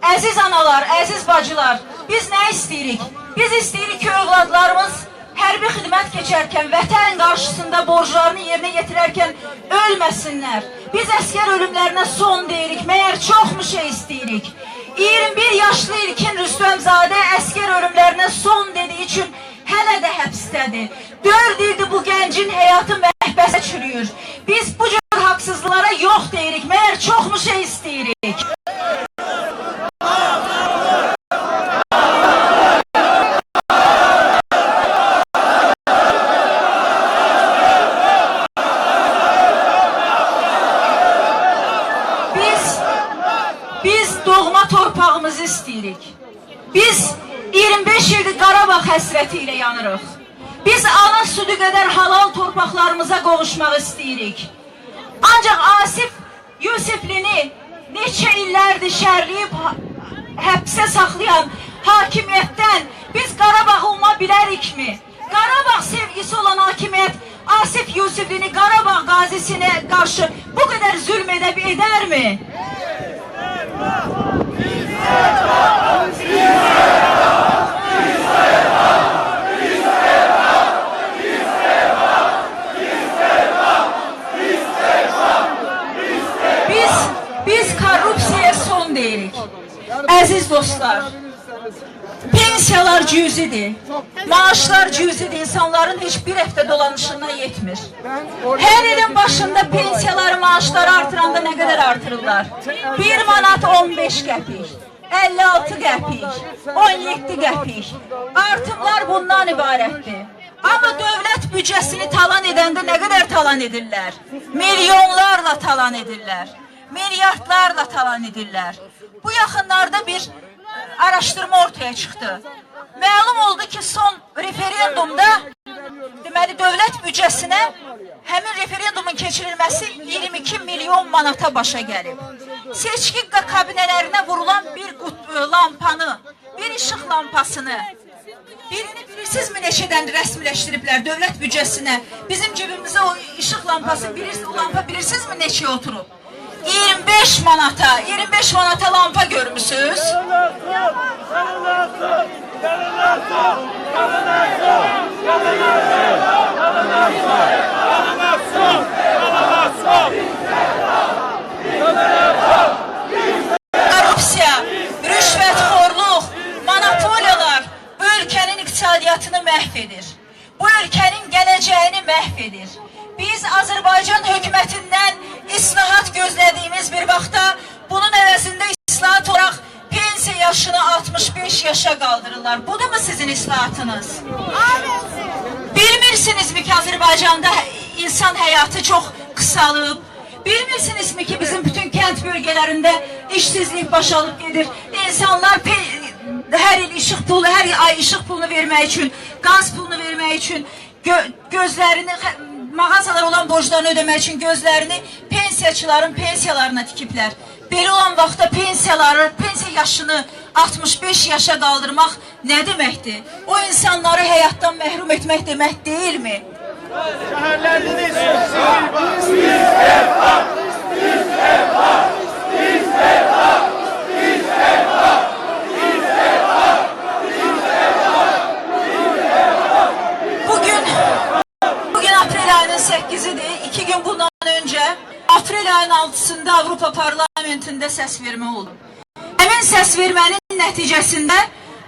Əziz analar, əziz bacılar, biz nə istəyirik? Biz istəyirik ki, övladlarımız hərbi xidmət keçərkən, vətən qarşısında borclarını yerinə yetirərkən ölməsinlər. Biz əskər ölümlərinə son deyirik, məyər çoxmu şey istəyirik? 21 yaşlı İlkin Rüstəmzadə əskər ölümlərinə son dediyi üçün hələ də həbsdədir. 4 ildir bu gəncin həyatı məhbəsə çürüyür. Biz bu cür haqsızlıqlara yox deyirik, məyər çoxmu şey istəyirik? Biz doğma torpağımızı istəyirik. Biz 25 ildir Qarabağ həsrəti ilə yanırıq. Biz ana südü qədər halal torpaqlarımıza qovuşmaq istəyirik. Ancaq Asif Yusiflini neçə illərdir şərləyib həbsə saxlayan hakimiyyətdən biz Qarabağ olma bilərikmi? Qarabağ sevgisi olan hakimiyyət Asif Yusiflini Qarabağ qazisinə qarşı bu qədər zülm edərmi? Biz korrupsiyaya son deyirik. Əziz dostlar, pensiyalar cüzidir, maaşlar cüzidir, insanların heç bir həftə dolanışına yetmir. Hər ilin başında pensiyaları, maaşları artıranda nə qədər artırırlar? 1 manat 15 qəpik, 56 qəpik, 17 qəpik. Artımlar bundan ibarətdir. Amma dövlət büdcəsini talan edəndə nə qədər talan edirlər? Milyonlarla talan edirlər. Milyardlarla talan edirlər. Bu yaxınlarda bir araşdırma ortaya çıxdı. Məlum oldu ki, son referendumda deməli dövlət büdcəsinə həmin referendumun keçirilməsi 22 milyon manata başa gəlib. Seçki kabinələrinə vurulan bir lampanı, bir işıq lampasını, birini bilirsinizmi neçədən rəsmiləşdiriblər dövlət büdcəsinə? Bizim cibimizə o işıq lampası, o lampa bilirsinizmi neçəyə oturub? 25 manata lampa görmüsünüz? Korrupsiya, rüşvətxorluq, monopoliyalar bu ülkenin iqtisadiyyatını məhv edir. Bu ülkenin gələcəyini məhv edir. Biz Azərbaycan hökumətindən islahat gözlədiyimiz bir vaxtda bunun əvəzində islahat olaraq pensiya yaşını 65 yaşa qaldırırlar. Bu da mı sizin islahatınız? Bilmirsinizmi ki Azərbaycanda insan həyatı çox qısalıb? Bilmirsinizmi ki bizim bütün kənd bölgələrində işsizlik başalıb gedir? İnsanlar hər il işıq pulu, hər ay işıq pulunu vermək üçün, qaz pulunu vermək üçün gözlərini, mağazalar olan borclarını ödəmək üçün gözlərini pensiyaçıların pensiyalarına tikiblər. Belə olan vaxtda pensiya yaşını 65 yaşa qaldırmaq nə deməkdir? O insanları həyatdan məhrum etmək demək deyilmi? Bugün aprel ayının 8'idir. 2 gün bundan önce aprel ayının 6'sında Avrupa Parlamentinde səs vermə oldu. Həmin səs vermənin nəticəsində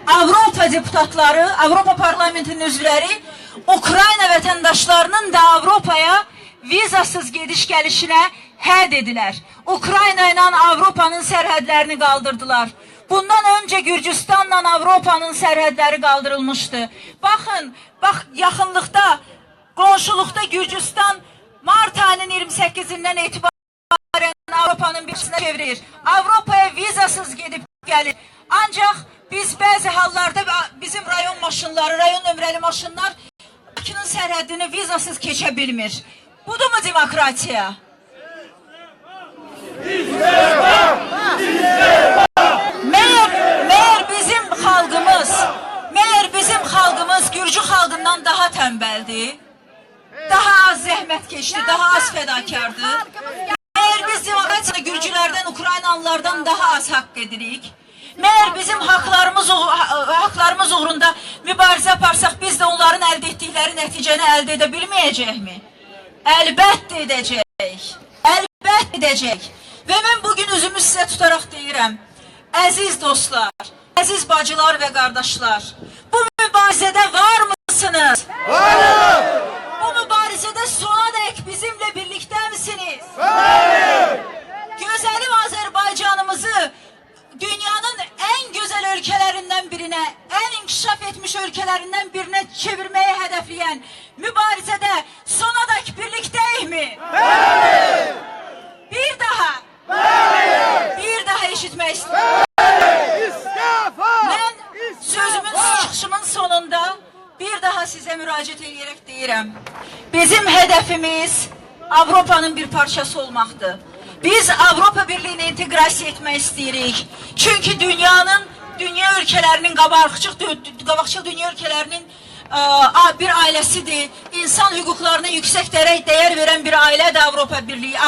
Avropa deputatları, Avropa Parlamentinin üzvləri Ukrayna vətəndaşlarının da Avropaya vizasız gediş gəlişinə hə dedilər. Ukrayna ilə Avropanın sərhədlərini qaldırdılar. Bundan öncə Gürcüstanla Avropanın sərhədləri qaldırılmışdı. Baxın, yaxınlıqda, qonşuluqda Gürcüstan Mart ayının 28'indən etibarən Avropanın birisine çevirir. Avropaya vizasız gedib gəlir. Ancaq biz bəzi hallarda bizim rayon maşınları, rayon nömrəli maşınlar Bakının sərhədini vizasız keçə bilmir. Budur mu demokratiya? Məyər bizim xalqımız Gürcü xalqından daha tənbəldir? Daha az zəhmət keçdi, daha az fədakardır. Məyər biz demokratiyada Gürcülərdən, Ukraynalılardan daha az haqq edirik? Məyər bizim haqlarımız uğrunda mübarizə aparsaq biz də onların əldə etdiyi istədikləri nəticəni əldə edə bilməyəcəkmi? Əlbəttə edəcək. Əlbəttə edəcək. Və mən bugün üzümü sizə tutaraq deyirəm. Əziz dostlar, əziz bacılar və qardaşlar, bu mübarizədə var mısınız? Varım! Bu mübarizədə sona dək bizimlə birlikdəmisiniz? Varım! Gözəlim Azərbaycanımızı dünyanın en güzel ülkelerinden birine, en inkişaf etmiş ülkelerinden birine çevirmeye hedefleyen mübarizede sona dek birlikteyiz mi? Evet! Bir daha. Evet! Bir daha eşitmek istiyorum. Ben sözümün çıkışımın sonunda bir daha size müracaat ederek deyirəm. Bizim hedefimiz Avrupa'nın bir parçası olmaktır. Biz Avrupa Birliği'ne integrasiya etmək istəyirik. Çünkü dünya ülkelerinin qabaqcıl dünya ülkelerinin bir ailesidir. İnsan hüquqlarına yüksek değer veren bir ailedir Avrupa Birliği,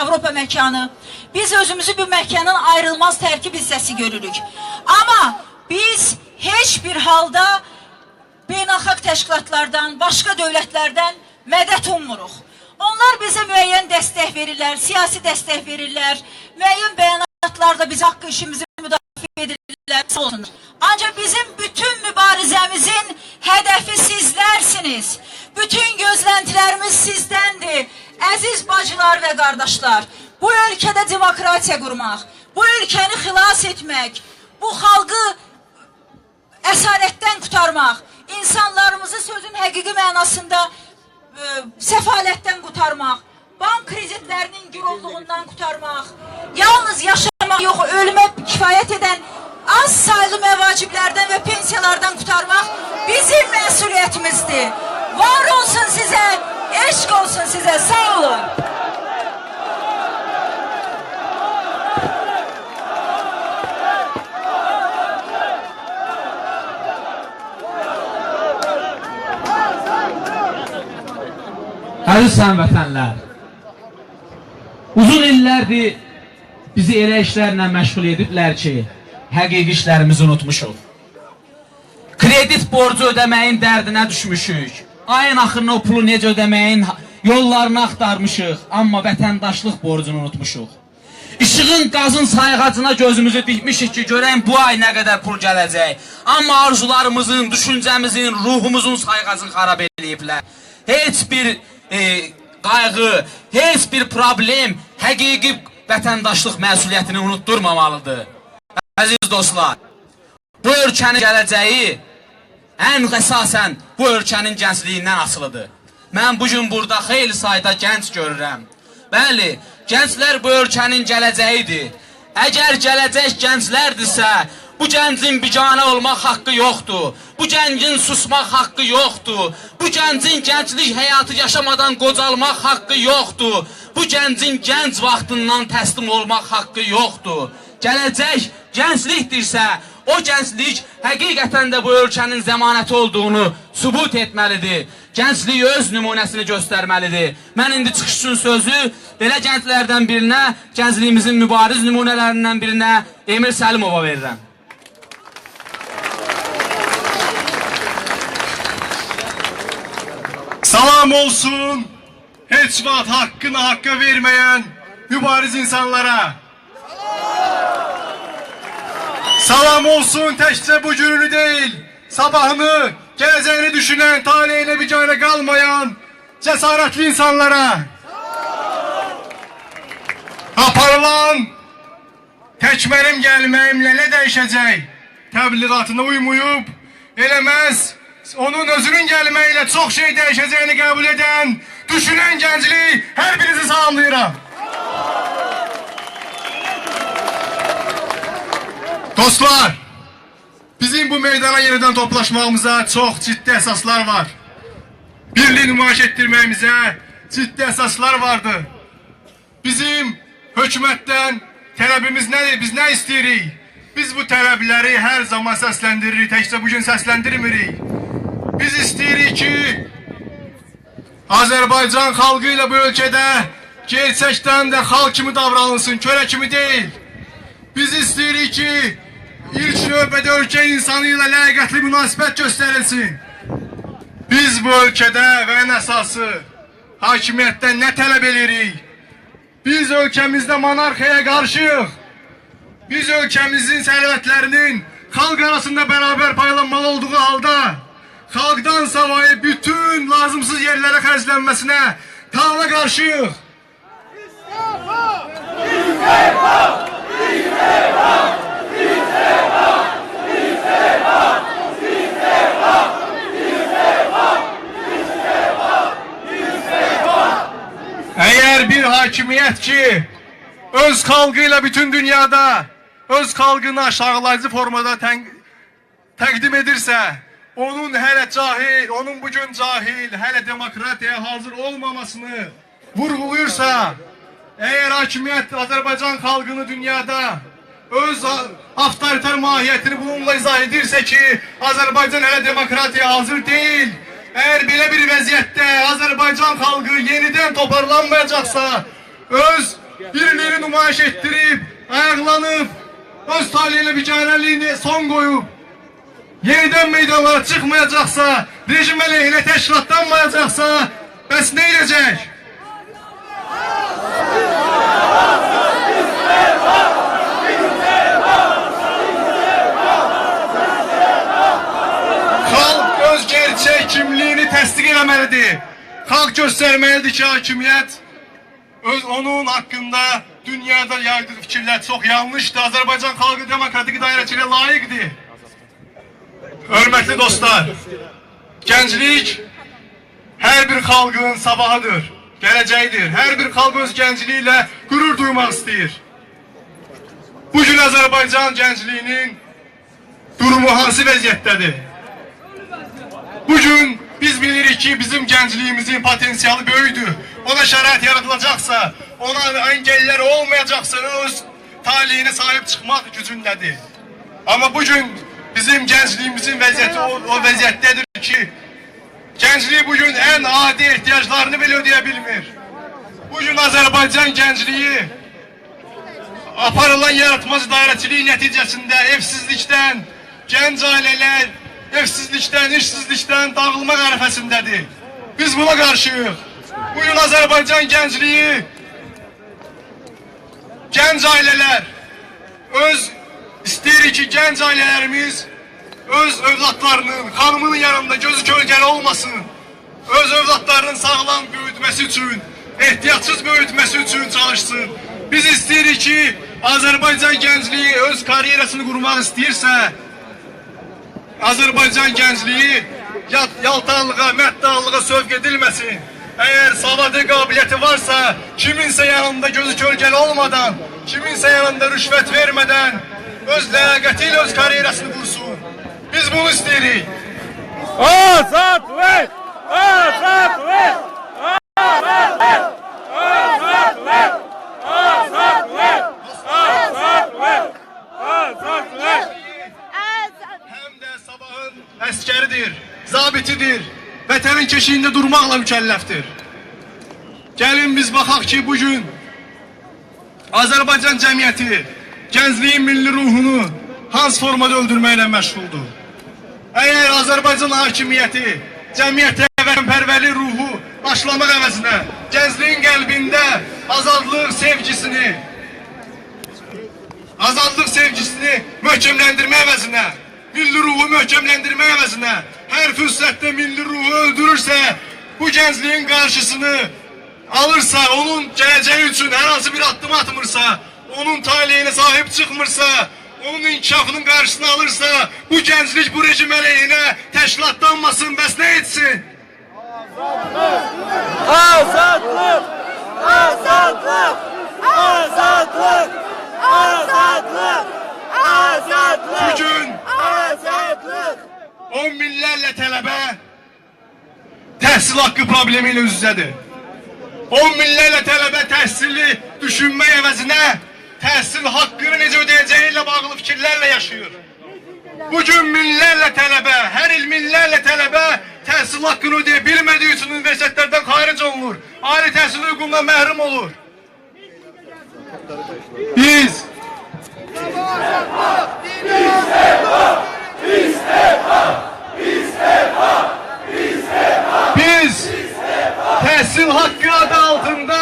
Avrupa mekanı. Biz özümüzü bu mekanın ayrılmaz tərkib hissəsi görürük. Ama biz hiçbir halda beynəlxalq təşkilatlardan, başka dövlətlərdən mədət ummuruq. Onlar bize müəyyən dəstək verirlər, siyasi dəstək verirlər, müəyyən bəyanatlarda biz haqqı işimizi müdafiə edirlər. Ancak bizim bütün mübarizəmizin hedefi sizlersiniz. Bütün gözlentilerimiz sizdendir. Əziz bacılar ve kardeşler, bu ülkede demokrasiya qurmaq, bu ülkeni xilas etmək, bu xalqı əsarətdən qurtarmaq, insanlarımızı sözün həqiqi mənasında sefaletten kurtarmak, bank kreditlerinin girovluğundan kurtarmak, yalnız yaşamak yok, ölüme kifayet eden az sayılı mevaciplerden ve pensiyalardan kurtarmak bizim mesuliyetimizdir. Var olsun size, eşk olsun size, sağ olun. Əziz həmvətənlər, uzun illərdir bizi elə işlərlə məşğul ediblər ki, həqiqi işlərimizi unutmuşuq. Kredit borcu ödəməyin dərdinə düşmüşük. Ayın axırına o pulu necə ödəməyin yollarını axtarmışıq, amma vətəndaşlıq borcunu unutmuşuq. İşığın, qazın sayğacına gözümüzü dikmişik ki, görən bu ay nə qədər pul gələcək. Amma arzularımızın, düşüncəmizin, ruhumuzun sayğacını xarab ediblər. Heç bir qayğı, heç bir problem həqiqi vətəndaşlıq məsuliyyətini unutturmamalıdır. Əziz dostlar, bu ölkənin gələcəyi ən əsasən bu ölkənin gəncliyindən asılıdır. Mən bugün burada xeyli sayda gənc görürəm. Bəli, gənclər bu ölkənin gələcəyidir. Əgər gələcək gənclərdirsə, bu gəncin biganə olmaq haqqı yoxdur. Bu gəncin susmaq haqqı yoxdur. Bu gəncin gənclik həyatı yaşamadan qocalmaq haqqı yoxdur. Bu gəncin gənc vaxtından təslim olmaq haqqı yoxdur. Gələcək gənclikdirsə, o gənclik həqiqətən də bu ölkənin zəmanəti olduğunu sübut etməlidir. Gənclik öz nümunəsini göstərməlidir. Mən indi çıxışın sözü belə gənclərdən birinə, gəncliyimizin mübariz nümunələrindən birinə Emir Səlimova verirəm. Salam olsun, heç vaxt haqqını haqqa verməyən mübariz insanlara. Salam olsun təkcə bu gününü deyil, sabahını, gələcəyini düşünən, taleyinə biganə qalmayan cəsarətli insanlara. Aparılan tək mənim gəlməyimlə nə dəyişəcək? Təbliğatına uymayıb, eləməz, onun özünün gəlməyilə çox şey dəyişəcəyini qəbul edən, düşünən gənclik, hər birinizi salamlayıram. Dostlar, bizim bu meydana yenidən toplaşmağımıza çox ciddi əsaslar var. Birliyi nümayiş etdirməyimizə ciddi əsaslar vardır. Bizim hökumətdən tələbimiz nədir? Biz nə istəyirik? Biz bu tələbləri hər zaman səsləndiririk, təkcə bugün səsləndirmirik. Biz istəyirik ki, Azərbaycan xalqı ilə bu ölkədə gerçəkdən də xalq kimi davranılsın, kölə kimi deyil. Biz istəyirik ki, ilk növbədə ölkə insanı ilə ləyaqətli münasibət göstərilsin. Biz bu ölkədə və ən əsası hakimiyyətdən nə tələb edirik? Biz ölkəmizdə monarxiyaya qarşıyıq. Biz ölkəmizin sərvətlərinin xalq arasında bərabər paylanmalı olduğu halda xalqdan savayı bütün lazımsız yerlərə xərclənməsinə tağla qarşıyıq. Eğer bir hakimiyet ki öz xalqıyla bütün dünyada öz xalqını aşağılayıcı formada təqdim edirsə, onun hələ cahil, onun bugün cahil, hələ demokratiyaya hazır olmamasını vurğuluyursa, eğer hakimiyyət Azərbaycan xalqını dünyada öz avtoritar mahiyyətini bununla izah edirsə ki, Azərbaycan hələ demokratiyaya hazır deyil, eğer belə bir vəziyyətdə Azərbaycan xalqı yenidən toparlanmayacaqsa, öz birileri nümayiş ettirib, ayaqlanıb, öz talihli biganəliyini son qoyub, yeniden meydanlara çıkmayacaksa, rejim əleyhinə təşkilatlanmayacaqsa, bəs nə edəcək? Xalq öz gerçək kimliyini təsdiq eləməlidir. Xalq göstərməlidir ki, hakimiyyət onun hakkında dünyada yaydığı fikirlər çox yanlışdır. Azərbaycan xalqı demokratik idarəçiliyə layiqdir. Hörmətli dostlar, gənclik hər bir xalqın sabahıdır, gələcəyidir. Hər bir xalq öz gəncliyi ilə qürur duymaq istəyir. Bugün Azərbaycan gəncliyinin durumu hansı vəziyyətdədir? Bugün biz bilirik ki, bizim gəncliyimizin potensialı böyüdür. Ona şərait yaradılacaqsa, ona engelleri olmayacaqsa, öz talihine sahip çıkmaq gücündədir. Ama bugün bizim gəncliyimizin vəziyyəti o vəziyyətdədir ki, gənclik bugün en adi ehtiyaclarını bile ödeyə bilmir. Bugün Azərbaycan gəncliyi aparılan yaratmacı dairəçiliyi nəticəsində evsizlikdən, gənc ailələr evsizlikdən, işsizlikdən dağılma ərəfəsindədir. Biz buna qarşıyıq. Bugün Azərbaycan gəncliyi, gənc ailələr, öz istəyirik ki, gənc ailələrimiz öz övladlarının, xanımının yanında gözü kölgəli olmasın. Öz övladlarının sağlam böyütməsi üçün, ehtiyatsız böyütməsi üçün çalışsın. Biz istəyirik ki, Azərbaycan gəncliyi öz karyerasını qurmaq istəyirsə, Azərbaycan gəncliyi yaltanlığa, məddalığa sövq edilməsin. Eğer savadı qabiliyyəti varsa, kiminsə yanında gözü kölgəli olmadan, kiminsə yanında rüşvət vermədən, öz ləyaqəti ilə öz karyerasını qursun. Biz bunu istəyirik. Azadlık! Azadlık! Azadlık! Azadlık! Azadlık! Azadlık! Azadlık! Hem de sabahın əskəridir, zabitidir, vətənin keşiyində durmaqla mükəlləfdir. Gəlin biz baxaq ki, bugün Azərbaycan cəmiyyəti gəncliyin milli ruhunu hansı formada öldürməklə məşğuldur? Eğer Azərbaycan hakimiyyəti cəmiyyətə vətənpərvərlik ruhu aşılamaq əvəzinə gəncliyin qəlbində azadlıq sevgisini möhkəmləndirmə əvəzinə, milli ruhu möhkəmləndirmə əvəzinə hər fürsətdə milli ruhu öldürürsə, bu gəncliyin qarşısını alırsa, onun gələcəyi üçün hər hansı bir addım atmırsa, onun talihine sahip çıkmırsa, onun inkişafının karşısına alırsa, bu gənclik bu rejim əleyhinə təşkilatlanmasın, bəs nə etsin? Azadlık! Azadlık! Azadlık! Azadlık! Azadlık! Bugün Azadlık! on minlərlə tələbə təhsil haqqı problemi ilə üz-üzədir. On minlərlə tələbə təhsili düşünmək əvəzinə təhsil haqqını necə ödəyəcəyi ilə bağlı fikirlərlə yaşayır. Bugün minlərlə tələbə, hər il minlərlə tələbə təhsil haqqını ödeyə bilmədiyi üçün universitetlərdən xaric olunur. Ali təhsil hüququndan məhrum olur. Biz İstifa! İstifa! İstifa! İstifa! təhsil haqqı adı altında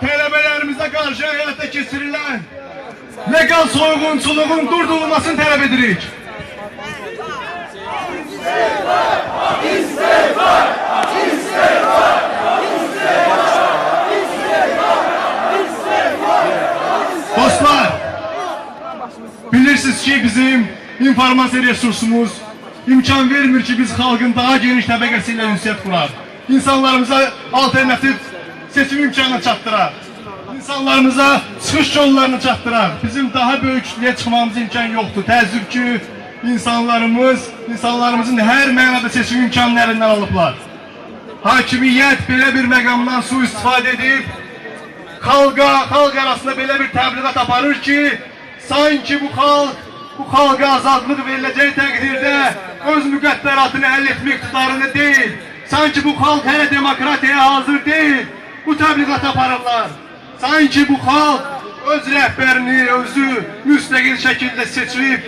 tələbələrimizə qarşı həyata keçirilən legal soyğunçuluğun durdurulmasını tələb edirik. Dostlar, bilirsiniz ki bizim informasiya resursumuz imkan vermir ki biz xalqın daha geniş təbəqəsi ilə ünsiyyət quraq. İnsanlarımıza alternativ seçim imkanını çatdıraq. İnsanlarımıza çıxış yollarını çatdıraq. Bizim daha böyük kütləyə çıxmamız imkan yoxdur. Təəssüf ki insanlarımızın hər mənada seçim imkanını əlindən alıblar. Hakimiyyət belə bir məqamdan sui-istifadə edib, xalq arasında belə bir təbliğat aparır ki, sanki bu xalqa azadlıq veriləcək təqdirdə öz müqəddəratını həll etmək iqtidarında deyil. Sanki bu xalq hələ demokratiyaya hazır deyil. Bu təbliğat aparırlar. Sanki bu xalq öz rəhbərini özü müstəqil şəkildə seçilib,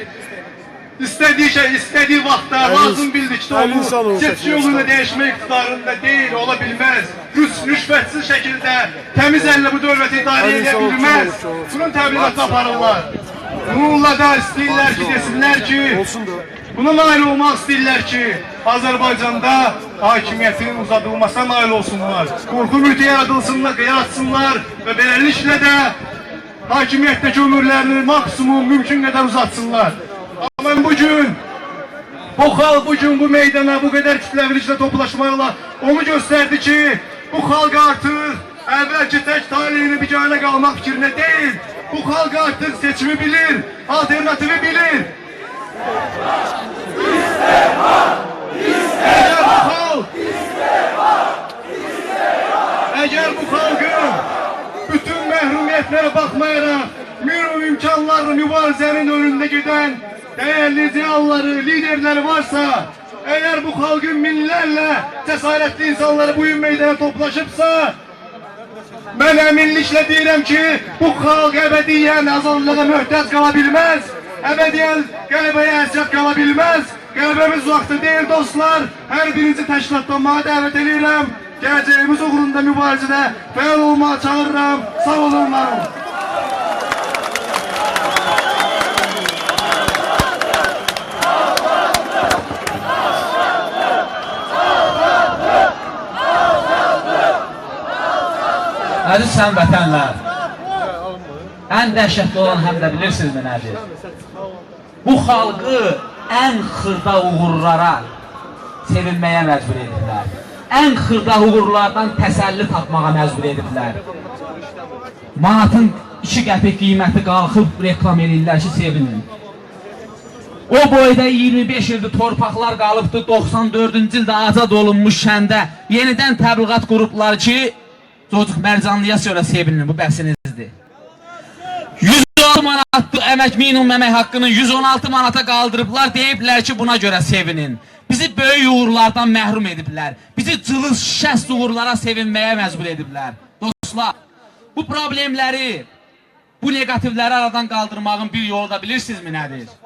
istədiyi vaxtda lazım bildikdə onu seçki yolunu dəyişmək iqtidarında deyil, ola bilməz. Rüşvətsiz şəkildə təmiz əllə bu dövləti idarə edə bilməz. Bunun təbliğatını aparırlar. Bununla da istəyirlər ki, desinlər ki, buna nail olmaq istəyirlər ki, Azərbaycanda hakimiyyətin uzadılmasına nail olsunlar. Qorxu mühiti yaratsınlar və beləliklə də hakimiyyətdəki ömürlərini maksimum mümkün qədər uzatsınlar. Amma bugün bu xalq bu meydana bu qədər kütləviliklə toplaşmayla onu göstərdi ki, bu xalq artıq əvvəlki tək talihini biganə qalmaq fikrinə deyil, bu xalq artıq seçimi bilir, alternativi bilir. Əgər bu xalqın bütün məhrumiyyətlərə baxmayaraq minimum imkanlarla mübarizənin önündə gedən dəyərli ziyalıları, liderləri varsa, əgər bu xalqın minlərlə cəsarətli insanları bu gün meydana toplaşıbsa, mən əminliklə deyirəm ki, bu xalq əbədiyyən azadlığa möhtac qala bilməz, əbədiyyən qələbəyə həsrət qala bilməz. Qələbəmiz vaxtı deyil dostlar, hər birinizi təşkilatlanmağa dəvət edirəm. Gələcəyimiz uğrunda mübarizədə fəal olmağa çağırıram. Sağ olun, var olun. Əziz həmvətənlər, ən dəhşətli olan həm də bilirsinizmi nədir? Bu xalqı ən xırda uğurlara sevinməyə məcbur ediblər. Ən xırda uğurlardan təsəlli tapmağa məcbur ediblər. Manatın 2 qəpik qiyməti qalxıb reklam edirlər ki, sevinin. O boyda 25 ildir torpaqlar qalıbdır, 94-cü ildə azad olunmuş şəndə yenidən təbliğat qurublar ki, Cocuq Mərcanlıya sonra sevinin, bu bəhsinizdir. 116 manatlıq minimum əmək haqqını 116 manata qaldırıblar, deyiblər ki, buna görə sevinin. Bizi böyük uğurlardan məhrum ediblər. Bizi cılız şəst uğurlara sevinməyə məcbur ediblər. Dostlar, bu problemləri, bu negativləri aradan qaldırmağın bir yolu da bilirsinizmi nədir?